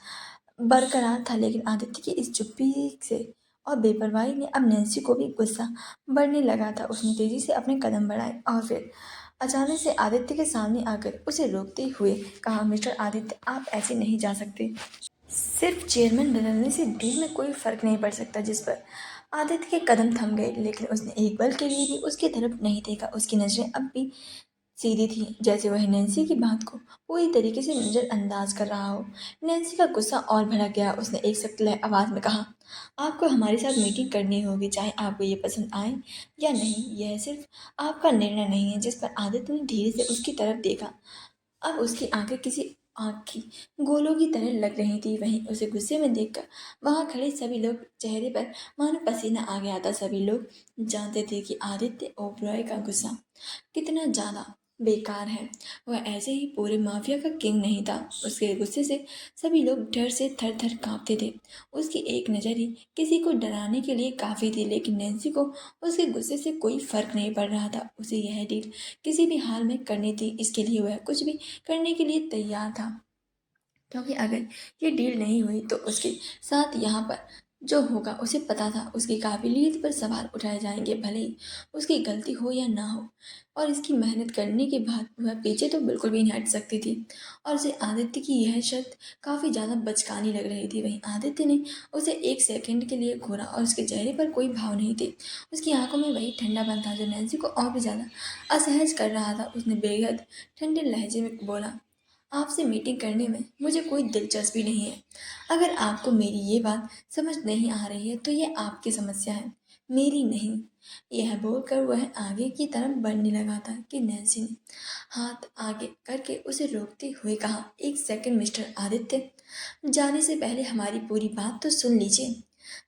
बरकरार था। लेकिन आदित्य की इस चुप्पी से और बेपरवाही ने अब नैन्सी को भी गुस्सा बढ़ने लगा था। उसने तेजी से अपने कदम बढ़ाए और फिर अचानक से आदित्य के सामने आकर उसे रोकते हुए कहा, मिस्टर आदित्य, आप ऐसे नहीं जा सकते। सिर्फ चेयरमैन बदलने से डील में कोई फर्क नहीं पड़ सकता। जिस पर आदित्य के कदम थम गए, लेकिन उसने एक पल के लिए भी उसकी तरफ नहीं देखा। उसकी नजरें अब भी सीधी थी, जैसे वह नैन्सी की बात को पूरी तरीके से नजरअंदाज कर रहा हो। नैन्सी का गुस्सा और भड़क गया। उसने एक सख्त आवाज में कहा, आपको हमारे साथ मीटिंग करनी होगी, चाहे आपको ये पसंद आए या नहीं। यह सिर्फ आपका निर्णय नहीं है। जिस पर आदित्य ने धीरे से उसकी तरफ देखा। अब उसकी आंखें किसी आँख की गोलों की तरह लग रही थी। वहीं उसे गुस्से में देखकर वहां खड़े सभी लोग चेहरे पर मानो पसीना आ गया था। सभी लोग जानते थे कि आदित्य ओबरॉय का गुस्सा कितना ज्यादा बेकार है। वह ऐसे ही पूरे माफिया का किंग नहीं था। उसके गुस्से से सभी लोग डर से थर थर कांपते थे। उसकी एक नज़र ही किसी को डराने के लिए काफ़ी थी, लेकिन नैन्सी को उसके गुस्से से कोई फर्क नहीं पड़ रहा था। उसे यह डील किसी भी हाल में करनी थी। इसके लिए वह कुछ भी करने के लिए तैयार था, क्योंकि अगर ये डील नहीं हुई तो उसके साथ यहाँ पर जो होगा उसे पता था। उसकी काबिलियत पर सवाल उठाए जाएंगे, भले ही उसकी गलती हो या ना हो। और इसकी मेहनत करने के बाद वह पीछे तो बिल्कुल भी नहीं हट सकती थी। और उसे आदित्य की यह शर्त काफ़ी ज़्यादा बचकानी लग रही थी। वहीं आदित्य ने उसे एक सेकंड के लिए घूरा और उसके चेहरे पर कोई भाव नहीं थे। उसकी आंखों में वही ठंडापन था जो नैन्सी को और भी ज़्यादा असहज कर रहा था। उसने बेहद ठंडे लहजे में बोला, आपसे मीटिंग करने में मुझे कोई दिलचस्पी नहीं है। अगर आपको मेरी ये बात समझ नहीं आ रही है तो ये आपकी समस्या है, मेरी नहीं। यह बोलकर वह आगे की तरफ बढ़ने लगा था कि नैन्सी ने हाथ आगे करके उसे रोकते हुए कहा, एक सेकंड मिस्टर आदित्य, जाने से पहले हमारी पूरी बात तो सुन लीजिए।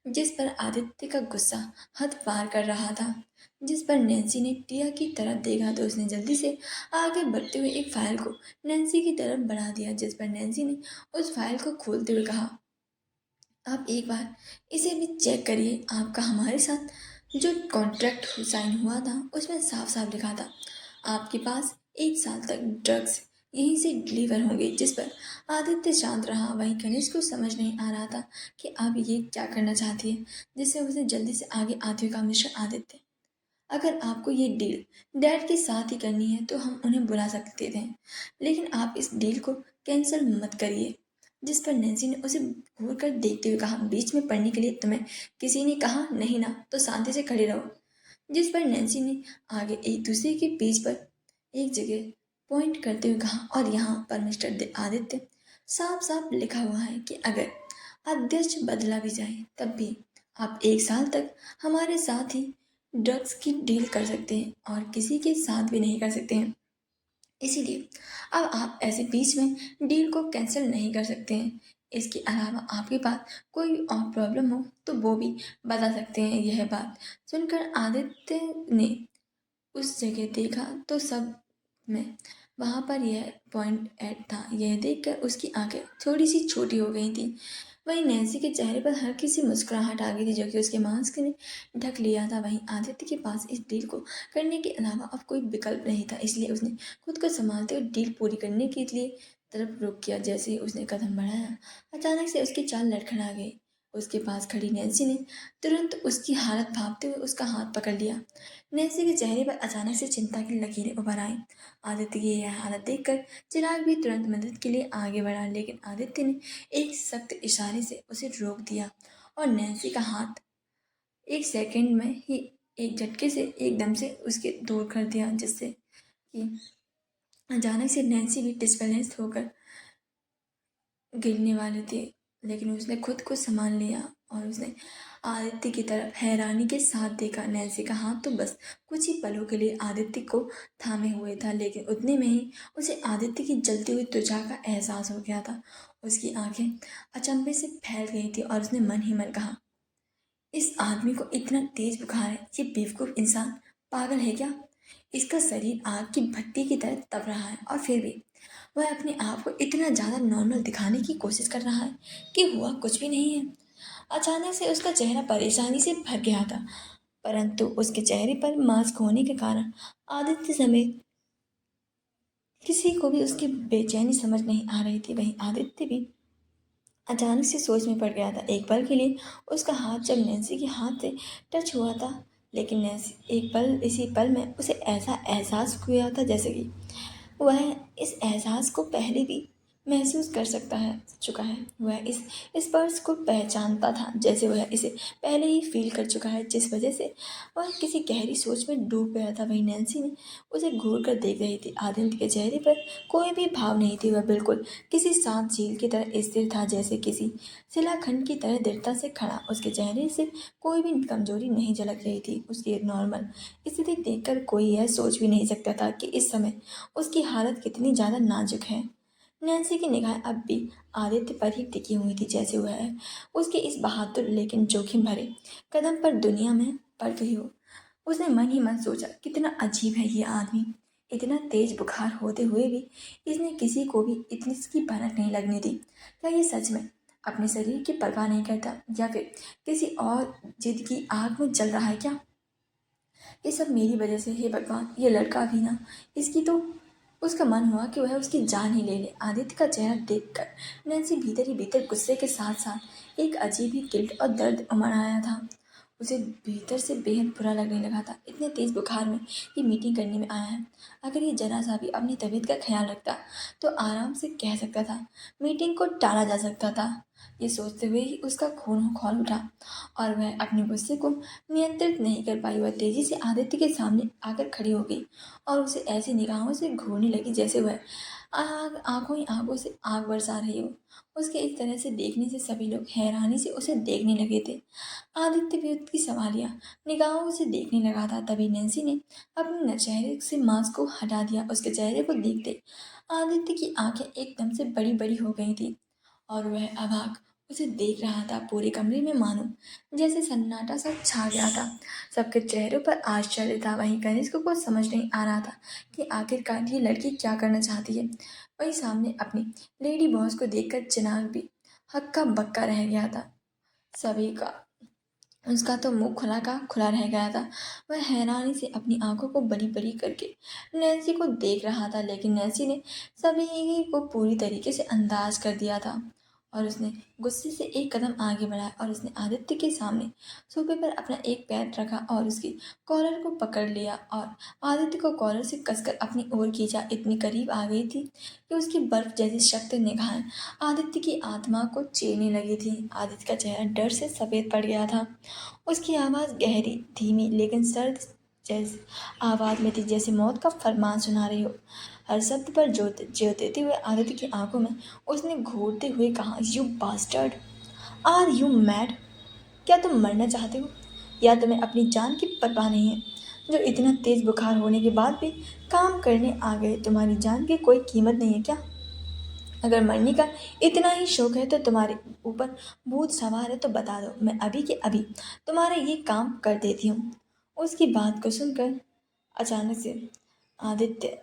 जिस पर आदित्य का गुस्सा हद पार कर रहा था। जिस पर नैन्सी ने टिया की तरफ देखा तो उसने जल्दी से आगे बढ़ते हुए एक फाइल को नैन्सी की तरफ बढ़ा दिया। जिस पर नैन्सी ने उस फाइल को खोलते हुए कहा, आप एक बार इसे भी चेक करिए। आपका हमारे साथ जो कॉन्ट्रैक्ट साइन हुआ था उसमें साफ साफ लिखा था आपके पास 1 साल तक ड्रग्स यहीं से डिलीवर होंगे। जिस पर आदित्य शांत रहा। वहीं कनिष्क को समझ नहीं आ रहा था कि अब ये क्या करना चाहती है, जिससे उसे जल्दी से आगे आते हुए कहा, मिस्टर आदित्य, अगर आपको ये डील डैड के साथ ही करनी है तो हम उन्हें बुला सकते थे, लेकिन आप इस डील को कैंसिल मत करिए। जिस पर नैन्सी ने उसे घूर कर देखते हुए कहा, बीच में पढ़ने के लिए तुम्हें किसी ने कहा नहीं ना, तो शांति से खड़े रहो। जिस पर नैन्सी ने आगे एक दूसरे के पेज पर एक जगह पॉइंट करते हुए कहा, और यहाँ पर मिस्टर आदित्य, साफ साफ लिखा हुआ है कि अगर अध्यक्ष बदला भी जाए तब भी आप 1 साल तक हमारे साथ ही ड्रग्स की डील कर सकते हैं और किसी के साथ भी नहीं कर सकते हैं। इसीलिए अब आप ऐसे बीच में डील को कैंसिल नहीं कर सकते हैं। इसके अलावा आपके पास कोई और प्रॉब्लम हो तो वो भी बता सकते हैं। यह बात सुनकर आदित्य ने उस जगह देखा तो सब में। वहाँ पर यह पॉइंट एड था। यह देखकर उसकी आंखें थोड़ी सी छोटी हो गई थी। वहीं नैन्सी के चेहरे पर हल्की सी मुस्कुराहट आ गई थी, जो कि उसके मास्क ने ढक लिया था। वहीं आदित्य के पास इस डील को करने के अलावा अब कोई विकल्प नहीं था, इसलिए उसने खुद को संभालते हुए डील पूरी करने के लिए तरफ रुख किया। जैसे ही उसने कदम बढ़ाया, अचानक से उसकी चाल लड़खड़ा गई। उसके पास खड़ी नैन्सी ने तुरंत उसकी हालत भांपते हुए उसका हाथ पकड़ लिया। नैन्सी के चेहरे पर अचानक से चिंता की लकीरें उभर आईं। आदित्य की यह हालत देखकर चिराग भी तुरंत मदद के लिए आगे बढ़ा, लेकिन आदित्य ने एक सख्त इशारे से उसे रोक दिया और नैन्सी का हाथ एक सेकंड में ही एक झटके से एकदम से उसके दूर कर दिया, जिससे कि अचानक से नैन्सी भी डिस्बैलेंस होकर गिरने वाली थी। लेकिन उसने खुद को संभाल लिया और उसने आदित्य की तरफ हैरानी के साथ देखा। नैन्सी का हाथ तो बस कुछ ही पलों के लिए आदित्य को थामे हुए था, लेकिन उतने में ही उसे आदित्य की जलती हुई त्वचा का एहसास हो गया था। उसकी आंखें अचंभे से फैल गई थी और उसने मन ही मन कहा, इस आदमी को इतना तेज बुखार है, ये बेवकूफ इंसान पागल है क्या? इसका शरीर आग की भट्टी की तरह तप रहा है और फिर भी वह अपने आप को इतना ज़्यादा नॉर्मल दिखाने की कोशिश कर रहा है कि हुआ कुछ भी नहीं है। अचानक से उसका चेहरा परेशानी से भर गया था, परंतु उसके चेहरे पर मास्क होने के कारण आदित्य समेत किसी को भी उसकी बेचैनी समझ नहीं आ रही थी। वहीं आदित्य भी अचानक से सोच में पड़ गया था। एक पल के लिए उसका हाथ जब नैन्सी के हाथ से टच हुआ था, लेकिन नैन्सी एक पल इसी पल में उसे ऐसा एहसास हुआ था जैसे कि वह इस एहसास को पहले भी महसूस कर सकता है चुका है। वह इस स्पर्श को पहचानता था, जैसे वह इसे पहले ही फील कर चुका है, जिस वजह से वह किसी गहरी सोच में डूब गया था। वहीं नैन्सी ने उसे घूर कर देख रही थी। आदित्य के चेहरे पर कोई भी भाव नहीं थी। वह बिल्कुल किसी शांत झील की तरह स्थिर था, जैसे किसी शिलाखंड की तरह दृढ़ता से खड़ा। उसके चेहरे से कोई भी कमजोरी नहीं झलक रही थी। उसकी नॉर्मल स्थिति देखकर कोई यह सोच भी नहीं सकता था कि इस समय उसकी हालत कितनी ज़्यादा नाजुक है। नैन्सी की निगाहें अब भी आदित्य पर ही टिकी हुई थी, जैसे वह उसके इस बहादुर लेकिन जोखिम भरे कदम पर दुनिया में पड़ गई हो। उसने मन ही मन सोचा, कितना अजीब है ये आदमी। इतना तेज बुखार होते हुए भी इसने किसी को भी इतनी इसकी भनक नहीं लगने दी। क्या ये सच में अपने शरीर की परवाह नहीं करता, या फिर किसी और जिद की आग में जल रहा है क्या? ये सब मेरी वजह से, हे भगवान, ये लड़का भी ना, इसकी तो उसका मन हुआ कि वह उसकी जान ही ले ले। आदित्य का चेहरा देखकर नैन्सी भीतर ही भीतर गुस्से के साथ साथ एक अजीब ही गिल्ट और दर्द उमड़ आया था। उसे भीतर से बेहद बुरा लगने लगा था। इतने तेज बुखार में ये मीटिंग करने में आया है। अगर ये जरा सा भी अपनी तबीयत का ख्याल रखता तो आराम से कह सकता था, मीटिंग को टाला जा सकता था। ये सोचते हुए ही उसका खून खौल उठा और वह अपने गुस्से को नियंत्रित नहीं कर पाई। वह तेजी से आदित्य के सामने आकर खड़ी हो गई और उसे ऐसी निगाहों से घूरने लगी जैसे वह आग आंखों ही आंखों से आग बरसा रही हो। उसके इस तरह से देखने से सभी लोग हैरानी से उसे देखने लगे थे। आदित्य भी उसकी सवालिया निगाहों से देखने लगा था। तभी नैन्सी ने अपने चेहरे से मास्क को हटा दिया। उसके चेहरे को देखते आदित्य की आंखें एकदम से बड़ी बड़ी हो गई थी और वह अवाक उसे देख रहा था। पूरे कमरे में मानो जैसे सन्नाटा सा छा गया था। सबके चेहरों पर आश्चर्य था। वहीं कनिष्क को समझ नहीं आ रहा था कि आखिरकार ये लड़की क्या करना चाहती है। वहीं सामने अपनी लेडी बॉस को देखकर चिराग भी हक्का बक्का रह गया था। सभी का उसका तो मुंह खुला का खुला रह गया था। वह हैरानी से अपनी आंखों को बड़ी बड़ी करके नैन्सी को देख रहा था, लेकिन नैन्सी ने सभी को पूरी तरीके से अंदाज कर दिया था और उसने गुस्से से एक कदम आगे बढ़ाया और उसने आदित्य के सामने सोफे पर अपना एक पैर रखा और उसकी कॉलर को पकड़ लिया और आदित्य को कॉलर से कसकर अपनी ओर खींचा। इतनी करीब आ गई थी कि उसकी बर्फ जैसी सख्त निगाहें आदित्य की आत्मा को चीरने लगी थी। आदित्य का चेहरा डर से सफ़ेद पड़ गया था। उसकी आवाज़ गहरी, धीमी लेकिन सर्द जैसी आवाज़ में थी, जैसे मौत का फरमान सुना रही हो। हर शब्द पर जोर देते हुए आदित्य की आंखों में उसने घूरते हुए कहा, you bastard, are you mad? क्या तुम मरना चाहते हो या तुम्हें अपनी जान की परवाह नहीं है? जो इतना तेज बुखार होने के बाद भी काम करने आ गए, तुम्हारी जान की कोई कीमत नहीं है क्या? अगर मरने का इतना ही शौक है तो तुम्हारे ऊपर भूत सवार है तो बता दो, मैं अभी के अभी तुम्हारा ये काम कर देती हूँ। उसकी बात को सुनकर अचानक से आदित्य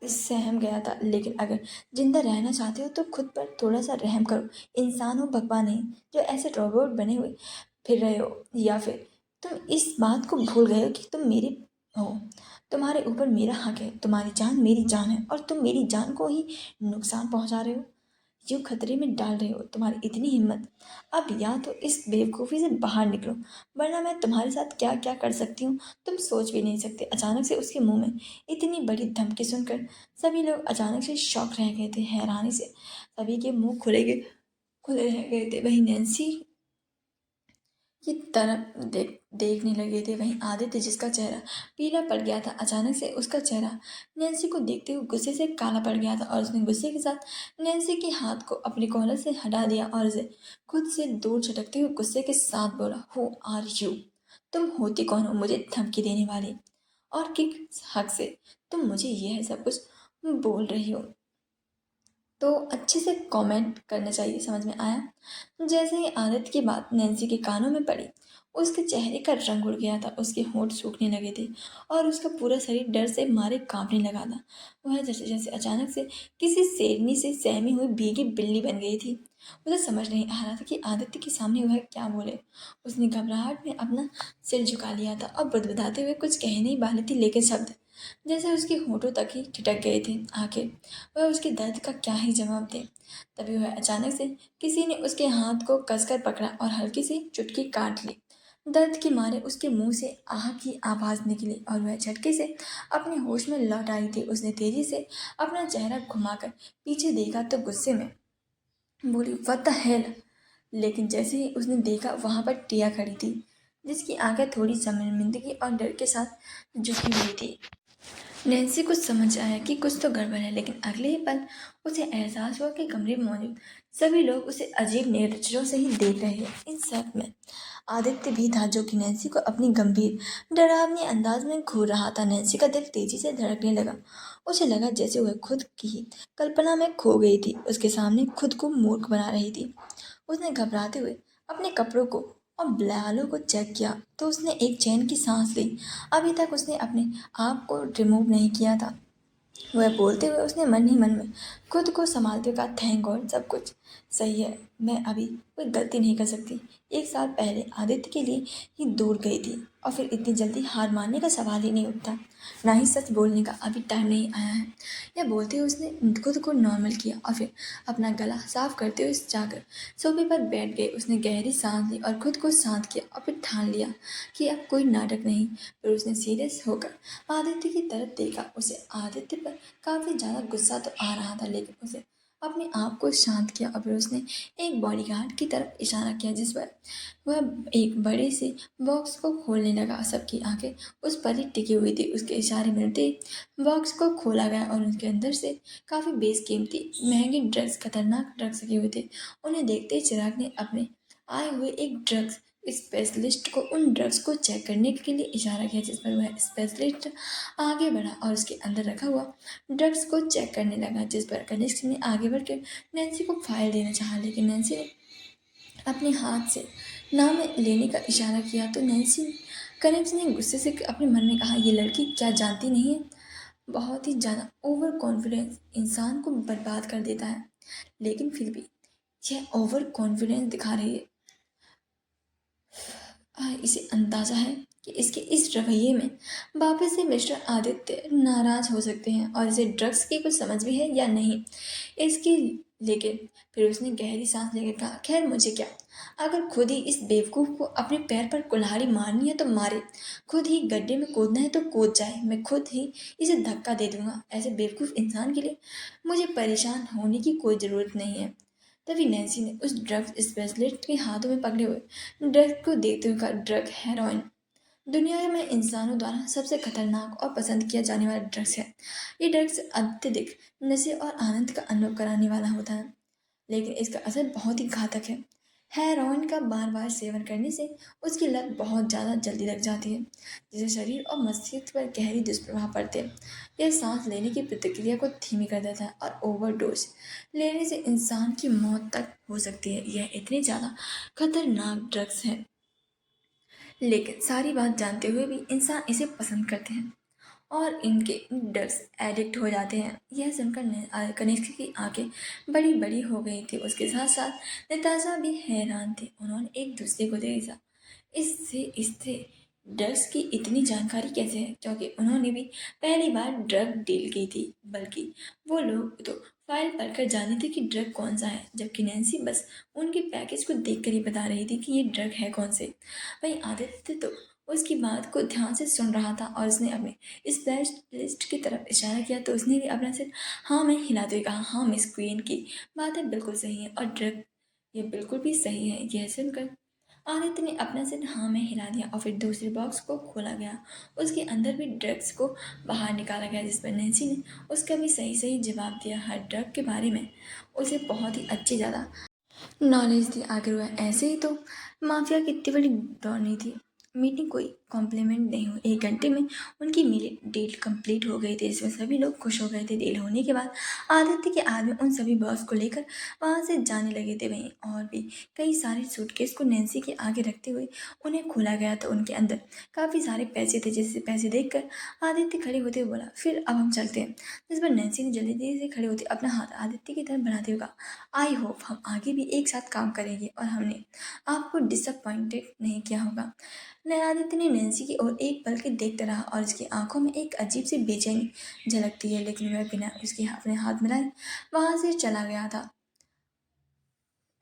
सहम गया था। लेकिन अगर जिंदा रहना चाहते हो तो खुद पर थोड़ा सा रहम करो। इंसान हो, भगवान नहीं जो ऐसे रोबोट बने हुए फिर रहे हो। या फिर तुम इस बात को भूल गए हो कि तुम मेरे हो, तुम्हारे ऊपर मेरा हक है। तुम्हारी जान मेरी जान है और तुम मेरी जान को ही नुकसान पहुंचा रहे हो, यूं खतरे में डाल रहे हो। तुम्हारी इतनी हिम्मत, अब या तो इस बेवकूफ़ी से बाहर निकलो, वरना मैं तुम्हारे साथ क्या क्या कर सकती हूँ तुम सोच भी नहीं सकते। अचानक से उसके मुंह में इतनी बड़ी धमकी सुनकर सभी लोग अचानक से शॉक रह गए थे, हैरानी से सभी के मुंह खुले रह गए थे। वही नैन्सी की तरफ देखने लगे थे। वहीं आदित्य, जिसका चेहरा पीला पड़ गया था, अचानक से उसका चेहरा नैन्सी को देखते हुए गुस्से से काला पड़ गया था और उसने गुस्से के साथ नैन्सी के हाथ को अपने कॉलर से हटा दिया और उसे खुद से दूर झटकते हुए गुस्से के साथ बोला, हु आर यू? तुम होती कौन हो मुझे धमकी देने वाली? और किस हक से तुम मुझे यह सब कुछ बोल रही हो? तो अच्छे से कमेंट करना चाहिए, समझ में आया? जैसे ही आदित्य की बात नैन्सी के कानों में पड़ी, उसके चेहरे का रंग उड़ गया था, उसके होंठ सूखने लगे थे और उसका पूरा शरीर डर से मारे कांपने लगा था। वह जैसे जैसे अचानक से किसी शेरनी से सहमी हुई भीगी बिल्ली बन गई थी। उसे समझ नहीं आ रहा था कि आदित्य के सामने वह क्या बोले। उसने घबराहट में अपना सिर झुका लिया था और बुदबुदाते हुए कुछ कहने ही वाली थी, लेकिन शब्द जैसे उसके होठों तक ही ठिठक गए थे। आखिर वह उसके दर्द का क्या ही जवाब दे। तभी वह अचानक से किसी ने उसके हाथ को कसकर पकड़ा और हल्की सी चुटकी काट ली। दर्द के मारे उसके मुंह से आह की आवाज निकली और वह झटके से अपने होश में लौट आई थी। उसने तेजी से अपना चेहरा घुमाकर पीछे देखा तो गुस्से में बोली, व्हाट द हेल? लेकिन जैसे ही उसने देखा, वहां पर टिया खड़ी थी, जिसकी आंखें थोड़ी शर्मिंदगी और डर के साथ झुकी हुई थी। नैन्सी को समझ आया कि कुछ तो गड़बड़ है, लेकिन अगले ही पल उसे एहसास हुआ कि कमरे में मौजूद सभी लोग उसे अजीब नजरों से ही देख रहे हैं। इन सब में आदित्य भी था, जो कि नैन्सी को अपनी गंभीर डरावनी अंदाज में घूर रहा था। नैन्सी का दिल तेजी से धड़कने लगा। उसे लगा जैसे वह खुद की ही कल्पना में खो गई थी, उसके सामने खुद को मूर्ख बना रही थी। उसने घबराते हुए अपने कपड़ों को और बालों को चेक किया तो उसने एक चैन की सांस ली। अभी तक उसने अपने आप को रिमूव नहीं किया था। वह बोलते हुए उसने मन ही मन में खुद को संभालते हुए कहा, थैंक गॉड सब कुछ सही है, मैं अभी कोई गलती नहीं कर सकती। एक साल पहले आदित्य के लिए ही दूर गई थी और फिर इतनी जल्दी हार मानने का सवाल ही नहीं उठता, ना ही सच बोलने का अभी टाइम नहीं आया है। यह बोलते हुए उसने खुद को नॉर्मल किया और फिर अपना गला साफ करते हुए जाकर सोफे पर बैठ गई। उसने गहरी सांस ली और खुद को शांत किया और फिर ठान लिया कि अब कोई नाटक नहीं। फिर उसने सीरियस होकर आदित्य की तरफ देखा। उसे आदित्य पर काफ़ी ज़्यादा गुस्सा तो आ रहा था, लेकिन उसे अपने आप को शांत किया और फिर उसने एक बॉडीगार्ड की तरफ इशारा किया, जिस पर वह एक बड़े से बॉक्स को खोलने लगा। सबकी आंखें उस पर ही टिकी हुई थी। उसके इशारे मिलते बॉक्स को खोला गया और उसके अंदर से काफ़ी बेशकीमती महंगे ड्रग्स, खतरनाक ड्रग्स लगे हुए थे। उन्हें देखते ही चिराग ने अपने आए हुए एक ड्रग्स स्पेशलिस्ट को उन ड्रग्स को चेक करने के लिए इशारा किया, जिस पर वह स्पेशलिस्ट आगे बढ़ा और उसके अंदर रखा हुआ ड्रग्स को चेक करने लगा, जिस पर कनिष्क ने आगे बढ़कर नैन्सी को फाइल देना चाहा, लेकिन नैन्सी ने अपने हाथ से नाम लेने का इशारा किया तो कनिष्क ने गुस्से से अपने मन में कहा, ये लड़की क्या जानती नहीं है? बहुत ही ज़्यादा ओवर कॉन्फिडेंस इंसान को बर्बाद कर देता है। लेकिन फिर भी यह ओवर कॉन्फिडेंस दिखा रही है। इसे अंदाजा है कि इसके इस रवैये में वापस से मिस्टर आदित्य नाराज हो सकते हैं और इसे ड्रग्स की कुछ समझ भी है या नहीं इसकी। लेकिन फिर उसने गहरी सांस लेकर कहा, खैर मुझे क्या, अगर खुद ही इस बेवकूफ़ को अपने पैर पर कुल्हाड़ी मारनी है तो मारे, खुद ही गड्ढे में कूदना है तो कूद जाए, मैं खुद ही इसे धक्का दे दूंगा। ऐसे बेवकूफ़ इंसान के लिए मुझे परेशान होने की कोई ज़रूरत नहीं है। तभी नैन्सी ने उस ड्रग्स स्पेशलिस्ट के हाथों में पकड़े हुए ड्रग को देखते हुए कहा, ड्रग हेरोइन दुनिया में इंसानों द्वारा सबसे खतरनाक और पसंद किया जाने वाला ड्रग्स है। ये ड्रग्स अत्यधिक नशे और आनंद का अनुभव कराने वाला होता है, लेकिन इसका असर बहुत ही घातक है। हेरोइन का बार बार सेवन करने से उसकी लत बहुत ज़्यादा जल्दी लग जाती है, जिससे शरीर और मस्तिष्क पर गहरी दुष्प्रभाव पड़ते हैं। यह सांस लेने की प्रतिक्रिया को धीमी कर देता है और ओवरडोज लेने से इंसान की मौत तक हो सकती है। यह इतनी ज़्यादा खतरनाक ड्रग्स है, लेकिन सारी बात जानते हुए भी इंसान इसे पसंद करते हैं और इनके ड्रग्स एडिक्ट हो जाते हैं। यह सुनकर कनिष्क की आंखें बड़ी बड़ी हो गई थी। उसके साथ साथ नताशा भी हैरान थी। उन्होंने एक दूसरे को देखा, इससे ड्रग्स की इतनी जानकारी कैसे है, क्योंकि उन्होंने भी पहली बार ड्रग डील की थी। बल्कि वो लोग तो फाइल पढ़कर जाने थे कि ड्रग कौन सा है, जबकि नैन्सी बस उनके पैकेज को देखकर ही बता रही थी कि ये ड्रग है कौन से। वहीं आदित्य तो उसकी बात को ध्यान से सुन रहा था और उसने अपने स्प्लैश लिस्ट की तरफ इशारा किया तो उसने भी अपना सिर हाँ में हिलाते हुए कहा, हाँ मिस क्वीन की बातें बिल्कुल सही हैं और ड्रग ये बिल्कुल भी सही है। यह सुनकर आदित्य ने अपना सिर हाँ में हिला दिया और फिर दूसरे बॉक्स को खोला गया। उसके अंदर भी ड्रग्स को बाहर निकाला गया, जिस पर नैन्सी ने उसका भी सही सही जवाब दिया। हर ड्रग के बारे में उसे बहुत ही अच्छी ज़्यादा नॉलेज थी। आखिर वह ऐसे ही तो माफिया की इतनी बड़ी डॉन थी। मीटिंग कोई कॉम्प्लीमेंट नहीं हुई। 1 घंटे में उनकी मिली डील कंप्लीट हो गई थी। इसमें सभी लोग खुश हो गए थे। डील होने के बाद आदित्य के आदमी उन सभी बॉस को लेकर वहाँ से जाने लगे थे। वहीं और भी कई सारे सूटकेस को नैन्सी के आगे रखते हुए उन्हें खोला गया तो उनके अंदर काफ़ी सारे पैसे थे। जिससे पैसे देखकर आदित्य खड़े होते हुए बोला, फिर अब हम चलते हैं। जिस पर नैन्सी ने जल्दी से खड़े होते अपना हाथ आदित्य की तरफ बढ़ाते हुए कहा, आई होप हम आगे भी एक साथ काम करेंगे और हमने आपको डिसअपॉइंटेड नहीं किया होगा। आदित्य ने नैन्सी की ओर एक पल के देखता रहा और उसकी आंखों में एक अजीब सी बेचैनी झलकती है, लेकिन वह बिना उसके अपने हाथ मिलाए वहां से चला गया था,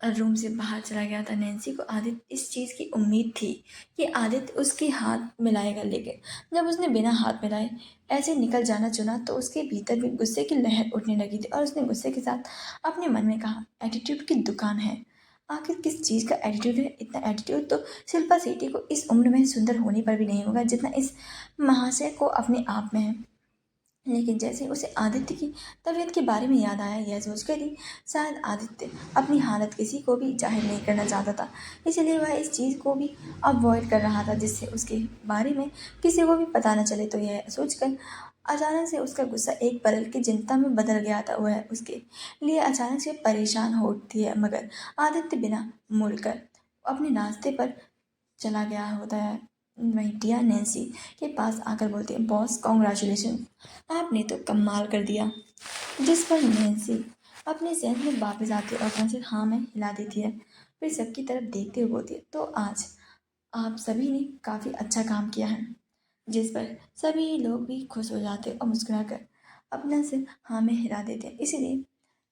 रूम से बाहर चला गया था। नैन्सी को आदित्य इस चीज़ की उम्मीद थी कि आदित्य उसके हाथ मिलाएगा, लेकिन जब उसने बिना हाथ मिलाए ऐसे निकल जाना चुना तो उसके भीतर भी गुस्से की लहर उठने लगी थी और उसने गुस्से के साथ अपने मन में कहा, एटीट्यूड की दुकान है। आखिर किस चीज़ का एटीट्यूड है? इतना एटीट्यूड तो शिल्पा शेट्टी को इस उम्र में सुंदर होने पर भी नहीं होगा जितना इस महाशय को अपने आप में है। लेकिन जैसे उसे आदित्य की तबीयत के बारे में याद आया, यह सोचकर ही शायद आदित्य अपनी हालत किसी को भी जाहिर नहीं करना चाहता था, इसलिए वह इस चीज़ को भी अवॉइड कर रहा था जिससे उसके बारे में किसी को भी पता न चले। तो यह सोचकर अचानक से उसका गुस्सा एक पल की चिंता में बदल गया था। वह उसके लिए अचानक से परेशान हो उठती है, मगर आदित्य बिना मुड़कर अपने रास्ते पर चला गया होता है। वहीं टिया नैन्सी के पास आकर बोलती है, बॉस कॉन्ग्रेचुलेशन, आपने तो कमाल कर दिया। जिस पर नैन्सी अपने सेंस में वापस आती है और अपना सिर हाँ में हिला देती है। फिर सबकी तरफ देखते हुए बोलती है, तो आज आप सभी ने काफ़ी अच्छा काम किया है। जिस पर सभी लोग भी खुश हो जाते और मुस्कुराकर अपना सिर हाँ में हिला देते हैं। इसीलिए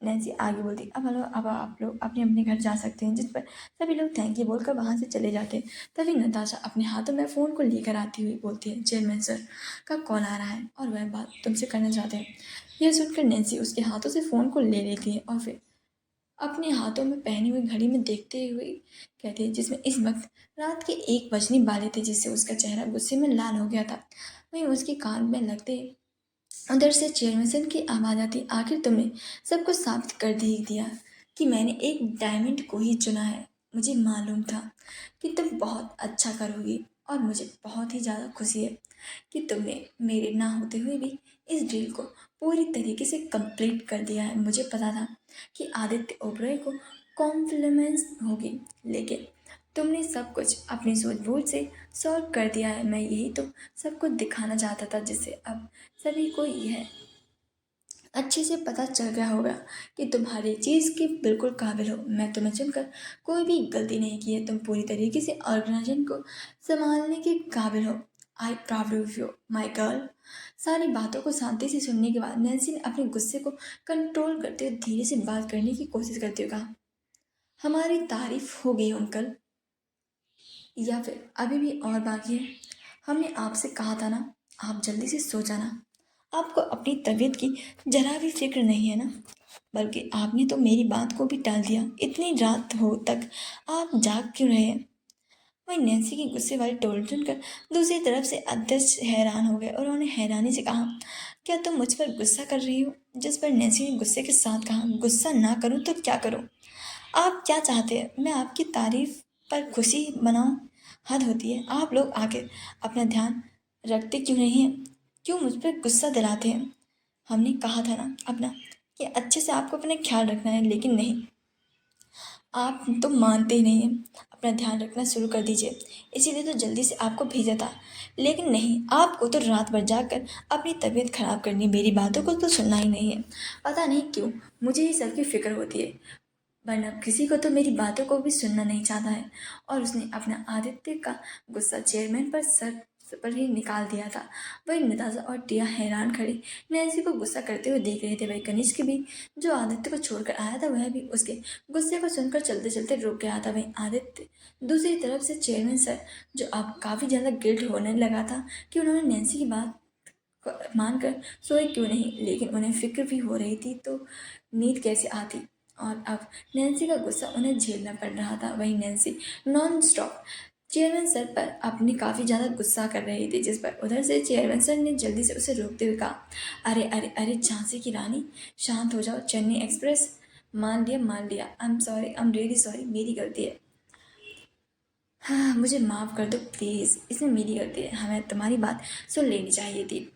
नैन्सी आगे बोलती, अब हेलो, अब आप लोग अपने अपने घर जा सकते हैं। जिस पर सभी लोग थैंक यू बोलकर वहाँ से चले जाते हैं। तभी नताशा अपने हाथों में फ़ोन को लेकर आती हुई बोलती है, चेयरमैन सर का कॉल आ रहा है और वह बात तुमसे करना चाहते हैं। यह सुनकर नैन्सी उसके हाथों से फ़ोन को ले लेती है और फिर अपने हाथों में पहनी हुई घड़ी में देखते हुए कहती है, जिसमें इस वक्त रात के 1 बजने वाले थे, जिससे उसका चेहरा गुस्से में लाल हो गया था। वहीं उसके कान में लगते उधर से चेयरमैन की आवाज़ आती, आखिर तुमने सब कुछ साबित कर दे ही दिया कि मैंने एक डायमंड को ही चुना है। मुझे मालूम था कि तुम बहुत अच्छा करोगी और मुझे बहुत ही ज़्यादा खुशी है कि तुमने मेरे ना होते हुए भी इस डील को पूरी तरीके से कंप्लीट कर दिया है। मुझे पता था कि आदित्य ओबरॉय को कॉम्प्लीमेंट्स होगी, लेकिन तुमने सब कुछ अपनी सूझबूझ से सॉल्व कर दिया है। मैं यही तो सबको दिखाना चाहता था, जिससे अब सभी को यह अच्छे से पता चल गया होगा कि तुम हर एक चीज़ के बिल्कुल काबिल हो। मैं तुम्हें चुनकर कोई भी गलती नहीं की है। तुम पूरी तरीके से ऑर्गेनाइजेशन को संभालने के काबिल हो। I proud of you my girl. सारी बातों को शांति से सुनने के बाद नैन्सी ने अपने गुस्से को कंट्रोल करते हुए धीरे से बात करने की कोशिश करते हुए कहा, हमारी तारीफ हो गई अंकल, या फिर अभी भी और बाकी है? हमने आपसे कहा था ना, आप जल्दी से सो जाना। आपको अपनी तबीयत की जरा भी फिक्र नहीं है ना? बल्कि आपने तो मेरी बात को भी टाल दिया। इतनी रात हो तक आप जाग क्यों रहे हैं? वहीं नैन्सी की गुस्से वाली टोन सुनकर दूसरी तरफ से अध्यक्ष हैरान हो गए और उन्होंने हैरानी से कहा, क्या तुम मुझ पर गुस्सा कर रही हो? जिस पर नैन्सी ने गुस्से के साथ कहा, गुस्सा ना करूं तो क्या करूं? आप क्या चाहते हैं? मैं आपकी तारीफ पर खुशी मनाऊं? हद होती है। आप लोग आखिर अपना ध्यान रखते क्यों नहीं हैं? क्यों मुझ पर गुस्सा दिलाते हैं? हमने कहा था ना अपना कि अच्छे से आपको अपना ख्याल रखना है, लेकिन नहीं, आप तो मानते ही नहीं हैं, अपना ध्यान रखना शुरू कर दीजिए। इसीलिए तो जल्दी से आपको भेजा था। लेकिन नहीं, आपको तो रात भर जाकर अपनी तबीयत खराब करनी, मेरी बातों को तो सुनना ही नहीं है। पता नहीं क्यों मुझे ही सब की फिक्र होती है, वरना किसी को तो मेरी बातों को भी सुनना नहीं चाहता है। और उसने अपना आदित्य का गुस्सा चेयरमैन पर सर पर ही निकाल दिया था। वही नताशा और टिया हैरान खड़ी नैन्सी को गुस्सा करते हुए देख रहे थे। वही कनिष्क भी, जो आदित्य को छोड़कर आया था, वह भी उसके गुस्से को सुनकर चलते चलते रुक गया था। वही आदित्य दूसरी तरफ से चेयरमैन सर, जो अब काफ़ी ज़्यादा गिल्ट होने लगा था कि उन्होंने नैन्सी की बात मानकर सोए क्यों नहीं, लेकिन उन्हें फिक्र भी हो रही थी तो नींद कैसे आती। और अब नैन्सी का गुस्सा उन्हें झेलना पड़ रहा था। वही Nancy non stop chairman sir पर अपनी काफ़ी ज़्यादा गुस्सा कर रही थी, जिस पर उधर से चेयरमैन सर ने जल्दी से उसे रोकते हुए कहा, अरे अरे अरे झांसी की रानी, शांत हो जाओ। चेन्नई एक्सप्रेस, मान लिया, आई एम रियली सॉरी, मेरी गलती है। हाँ, मुझे माफ़ कर दो प्लीज़, इसमें मेरी गलती है, हमें तुम्हारी बात सुन लेनी चाहिए थी।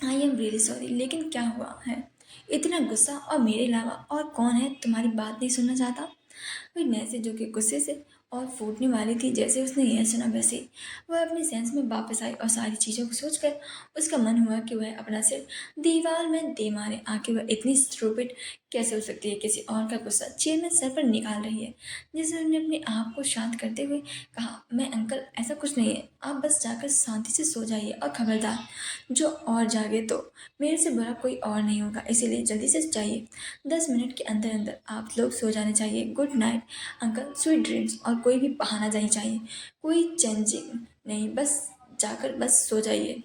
आई एम रियली सॉरी, लेकिन क्या हुआ है इतना गुस्सा, और मेरे अलावा और कौन है तुम्हारी बात नहीं सुनना चाहता। वही नैसे, जो कि गुस्से से और फूटने वाली थी, जैसे उसने यह सुना वैसे ही वह अपने सेंस में वापस आई, और सारी चीज़ों को सोचकर उसका मन हुआ कि वह अपना सिर दीवार में दे मारे। आखिर वह इतनी स्टूपिड कैसे हो सकती है, किसी और का गुस्सा चेयरमैन सर पर निकाल रही है। जिसे उसने अपने आप को शांत करते हुए कहा, मैं अंकल, ऐसा कुछ नहीं है, आप बस जाकर शांति से सो जाइए, और खबरदार जो और जागे तो मेरे से बुरा कोई और नहीं होगा, इसीलिए जल्दी से जाइए। 10 मिनट के अंदर अंदर आप लोग सो जाने चाहिए। Good night uncle, sweet dreams. और कोई भी बहाना नहीं चाहिए, कोई चेंजिंग नहीं, बस जाकर बस सो जाइए।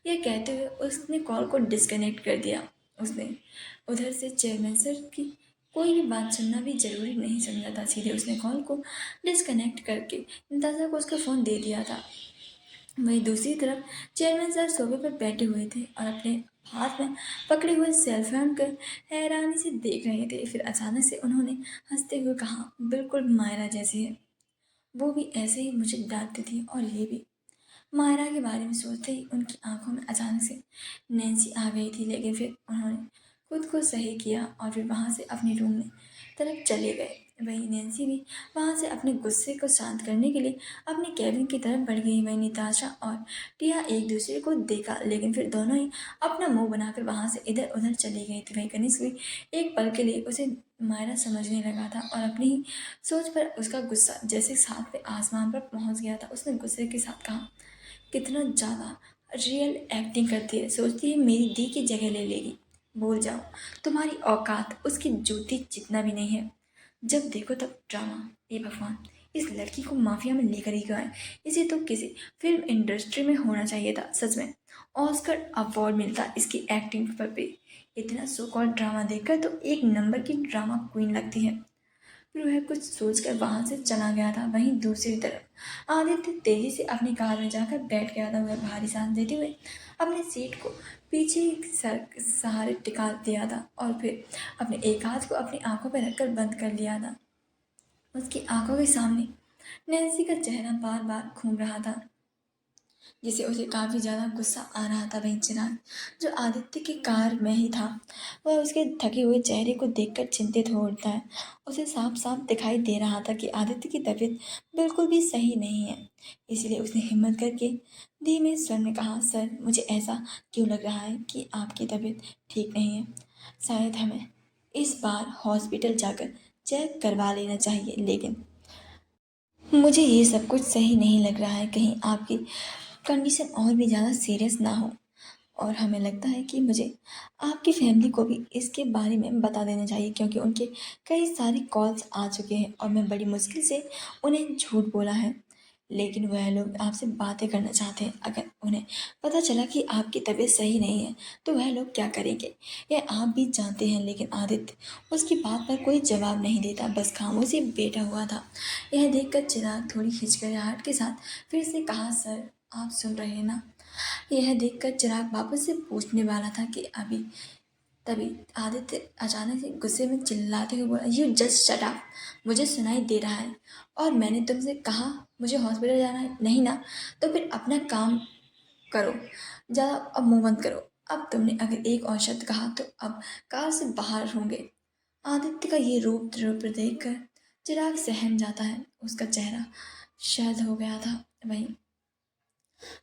यह कहते हुए उसने कॉल को डिस्कनेक्ट कर दिया। उसने उधर से चेयरमैन सर की कोई भी बात सुनना भी जरूरी नहीं समझा था। सीधे उसने कॉल को डिस्कनेक्ट करके नताशा को उसका फ़ोन दे दिया था। वहीं दूसरी तरफ चेयरमैन सर सोफे पर बैठे हुए थे और अपने हाथ में पकड़े हुए सेल फोन कर हैरानी से देख रहे थे। फिर अचानक से उन्होंने हंसते हुए कहा, बिल्कुल मायरा जैसी है, वो भी ऐसे ही मुझे डांटती थी, और ये भी। मायरा के बारे में सोचते ही उनकी आंखों में अचानक से नैन्सी आ गई थी, लेकिन फिर उन्होंने खुद को सही किया और फिर वहाँ से अपने रूम में तरफ चले गए। वहीं नैन्सी भी वहाँ से अपने गुस्से को शांत करने के लिए अपने कैबिन की तरफ बढ़ गई। वहीं निताशा और टिया एक दूसरे को देखा, लेकिन फिर दोनों ही अपना मुंह बनाकर वहाँ से इधर उधर चली गई थी। वहीं कनिष्क भी एक पल के लिए उसे मायरा समझने लगा था, और अपनी ही सोच पर उसका गुस्सा जैसे साथ में आसमान पर पहुँच गया था। उसने गुस्से के साथ कहा, कितना ज़्यादा रियल एक्टिंग करती है, सोचती है मेरी दी की जगह ले लेगी। भूल जाओ, तुम्हारी औकात उसकी जूती जितना भी नहीं है। जब देखो तब ड्रामा। ए भगवान, इस लड़की को माफिया में लेकर ही गए। इसे तो किसी फिल्म इंडस्ट्री में होना चाहिए था, सच में ऑस्कर अवार्ड मिलता इसकी एक्टिंग पर भी। इतना सो कॉल्ड ड्रामा देखकर तो एक नंबर की ड्रामा क्वीन लगती है। फिर वह कुछ सोचकर वहां से चला गया था। वहीं दूसरी तरफ आदित्य तेजी से अपनी कार में जाकर बैठ गया था। वह भारी सांस लेते हुए अपनी सीट को पीछे सर सहारे टिका दिया था, और फिर अपने एक हाथ को अपनी आंखों पर रखकर बंद कर लिया था। उसकी आंखों के सामने नैन्सी का चेहरा बार बार घूम रहा था, जिसे उसे काफ़ी ज़्यादा गुस्सा आ रहा था। वहीं चिराग, जो आदित्य की कार में ही था, वह उसके थके हुए चेहरे को देखकर चिंतित हो उठता है। उसे साफ साफ दिखाई दे रहा था कि आदित्य की तबीयत बिल्कुल भी सही नहीं है। इसलिए उसने हिम्मत करके धीमे स्वर में कहा, सर, मुझे ऐसा क्यों लग रहा है कि आपकी तबीयत ठीक नहीं है। शायद हमें इस बार हॉस्पिटल जाकर चेक करवा लेना चाहिए, लेकिन मुझे ये सब कुछ सही नहीं लग रहा है, कहीं आपकी कंडीशन और भी ज़्यादा सीरियस ना हो। और हमें लगता है कि मुझे आपकी फैमिली को भी इसके बारे में बता देना चाहिए, क्योंकि उनके कई सारे कॉल्स आ चुके हैं और मैं बड़ी मुश्किल से उन्हें झूठ बोला है। लेकिन वह लोग आपसे बातें करना चाहते हैं। अगर उन्हें पता चला कि आपकी तबीयत सही नहीं है तो वह लोग क्या करेंगे, यह आप भी जानते हैं। लेकिन आदित्य उसकी बात पर कोई जवाब नहीं देता, बस खामोशी बैठा हुआ था। यह देखकर चिराग थोड़ी हिचकिचाहट के साथ फिर से कहा, सर, आप सुन रहे हैं ना। यह देखकर चिराग वापस से पूछने वाला था कि अभी तभी आदित्य अचानक से गुस्से में चिल्लाते हुए बोला, यू जस्ट शट अप, मुझे सुनाई दे रहा है, और मैंने तुमसे कहा मुझे हॉस्पिटल जाना है, नहीं ना, तो फिर अपना काम करो, ज़्यादा अब मुंह बंद करो। अब तुमने अगर एक और शब्द कहा तो अब कार से बाहर होंगे। आदित्य का ये रूप रूप देख कर चिराग सहम जाता है, उसका चेहरा शैद हो गया था। वहीं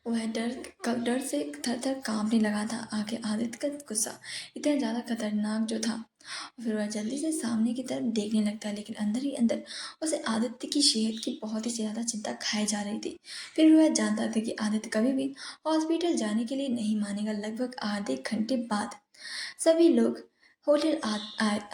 वह डर से थर-थर काँपने लगा था। आगे आदित्य का गुस्सा इतना ज़्यादा खतरनाक जो था। फिर वह जल्दी से सामने की तरफ देखने लगता है, लेकिन अंदर ही अंदर उसे आदित्य की सेहत की बहुत ही ज़्यादा चिंता खाई जा रही थी। फिर भी वह जानता था कि आदित्य कभी भी हॉस्पिटल जाने के लिए नहीं मानेगा। लगभग आधे घंटे बाद सभी लोग होटल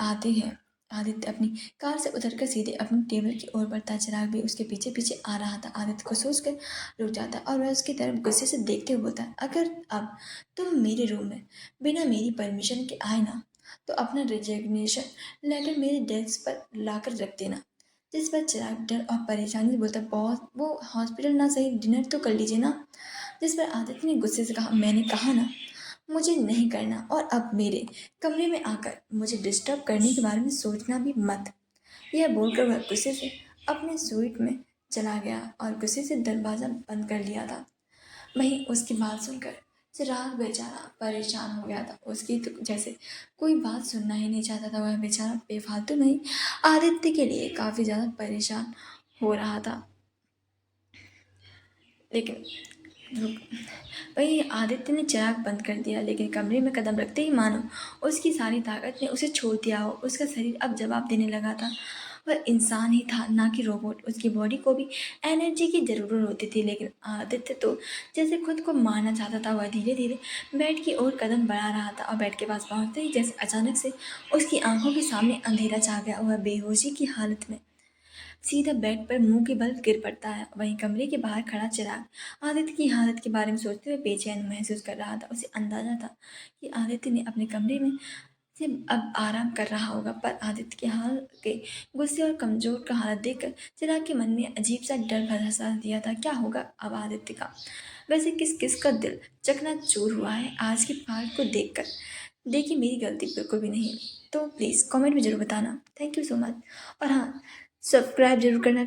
आते हैं। आदित्य अपनी कार से उतरकर सीधे अपनी टेबल की ओर बढ़ता है। चिराग भी उसके पीछे पीछे आ रहा था। आदित्य को सोचकर रुक जाता है और वह उसकी तरफ गुस्से से देखते हुए बोलता है, अगर अब तुम मेरे रूम में बिना मेरी परमिशन के आए ना, तो अपना रिजिग्नेशन लेटर मेरे डेस्क पर लाकर रख देना। जिस पर चिराग डर और परेशानी से बोलता है, बॉस वो हॉस्पिटल ना सही डिनर तो कर लीजिए ना। जिस पर आदित्य ने गुस्से से कहा, मैंने कहा ना मुझे नहीं करना, और अब मेरे कमरे में आकर मुझे डिस्टर्ब करने के बारे में सोचना भी मत। यह बोलकर वह गुस्से से अपने स्वीट में चला गया और गुस्से से दरवाज़ा बंद कर लिया था। वहीं उसकी बात सुनकर चिराग बेचारा परेशान हो गया था। उसकी तो जैसे कोई बात सुनना ही नहीं चाहता था। वह बेचारा बेफालतू में ही आदित्य के लिए काफ़ी ज़्यादा परेशान हो रहा था। लेकिन वही आदित्य ने चिराग बंद कर दिया, लेकिन कमरे में कदम रखते ही मानो उसकी सारी ताकत ने उसे छोड़ दिया हो। उसका शरीर अब जवाब देने लगा था। वह इंसान ही था, ना कि रोबोट। उसकी बॉडी को भी एनर्जी की ज़रूरत होती थी, लेकिन आदित्य तो जैसे खुद को मारना चाहता था। वह धीरे धीरे बेड की ओर कदम बढ़ा रहा था और बेड के पास पहुंचते ही जैसे अचानक से उसकी आंखों के सामने अंधेरा छा गया। वह बेहोशी की हालत में सीधा बेड पर मुंह के बल गिर पड़ता है। वहीं कमरे के बाहर खड़ा चिराग आदित्य की हालत के बारे में सोचते हुए बेचैन महसूस कर रहा था। उसे अंदाजा था कि आदित्य ने अपने कमरे में से अब आराम कर रहा होगा, पर आदित्य के हाल के गुस्से और कमजोर का हालत देखकर चिराग के मन में अजीब सा डर भसा दिया था। क्या होगा अब आदित्य का? वैसे किस किस का दिल चकनाचूर हुआ है आज के पार्ट को देखकर? देखिए, मेरी गलती बिल्कुल भी नहीं है, तो प्लीज़ कमेंट में ज़रूर बताना। Thank you so much. और हाँ, सब्सक्राइब जरूर करना।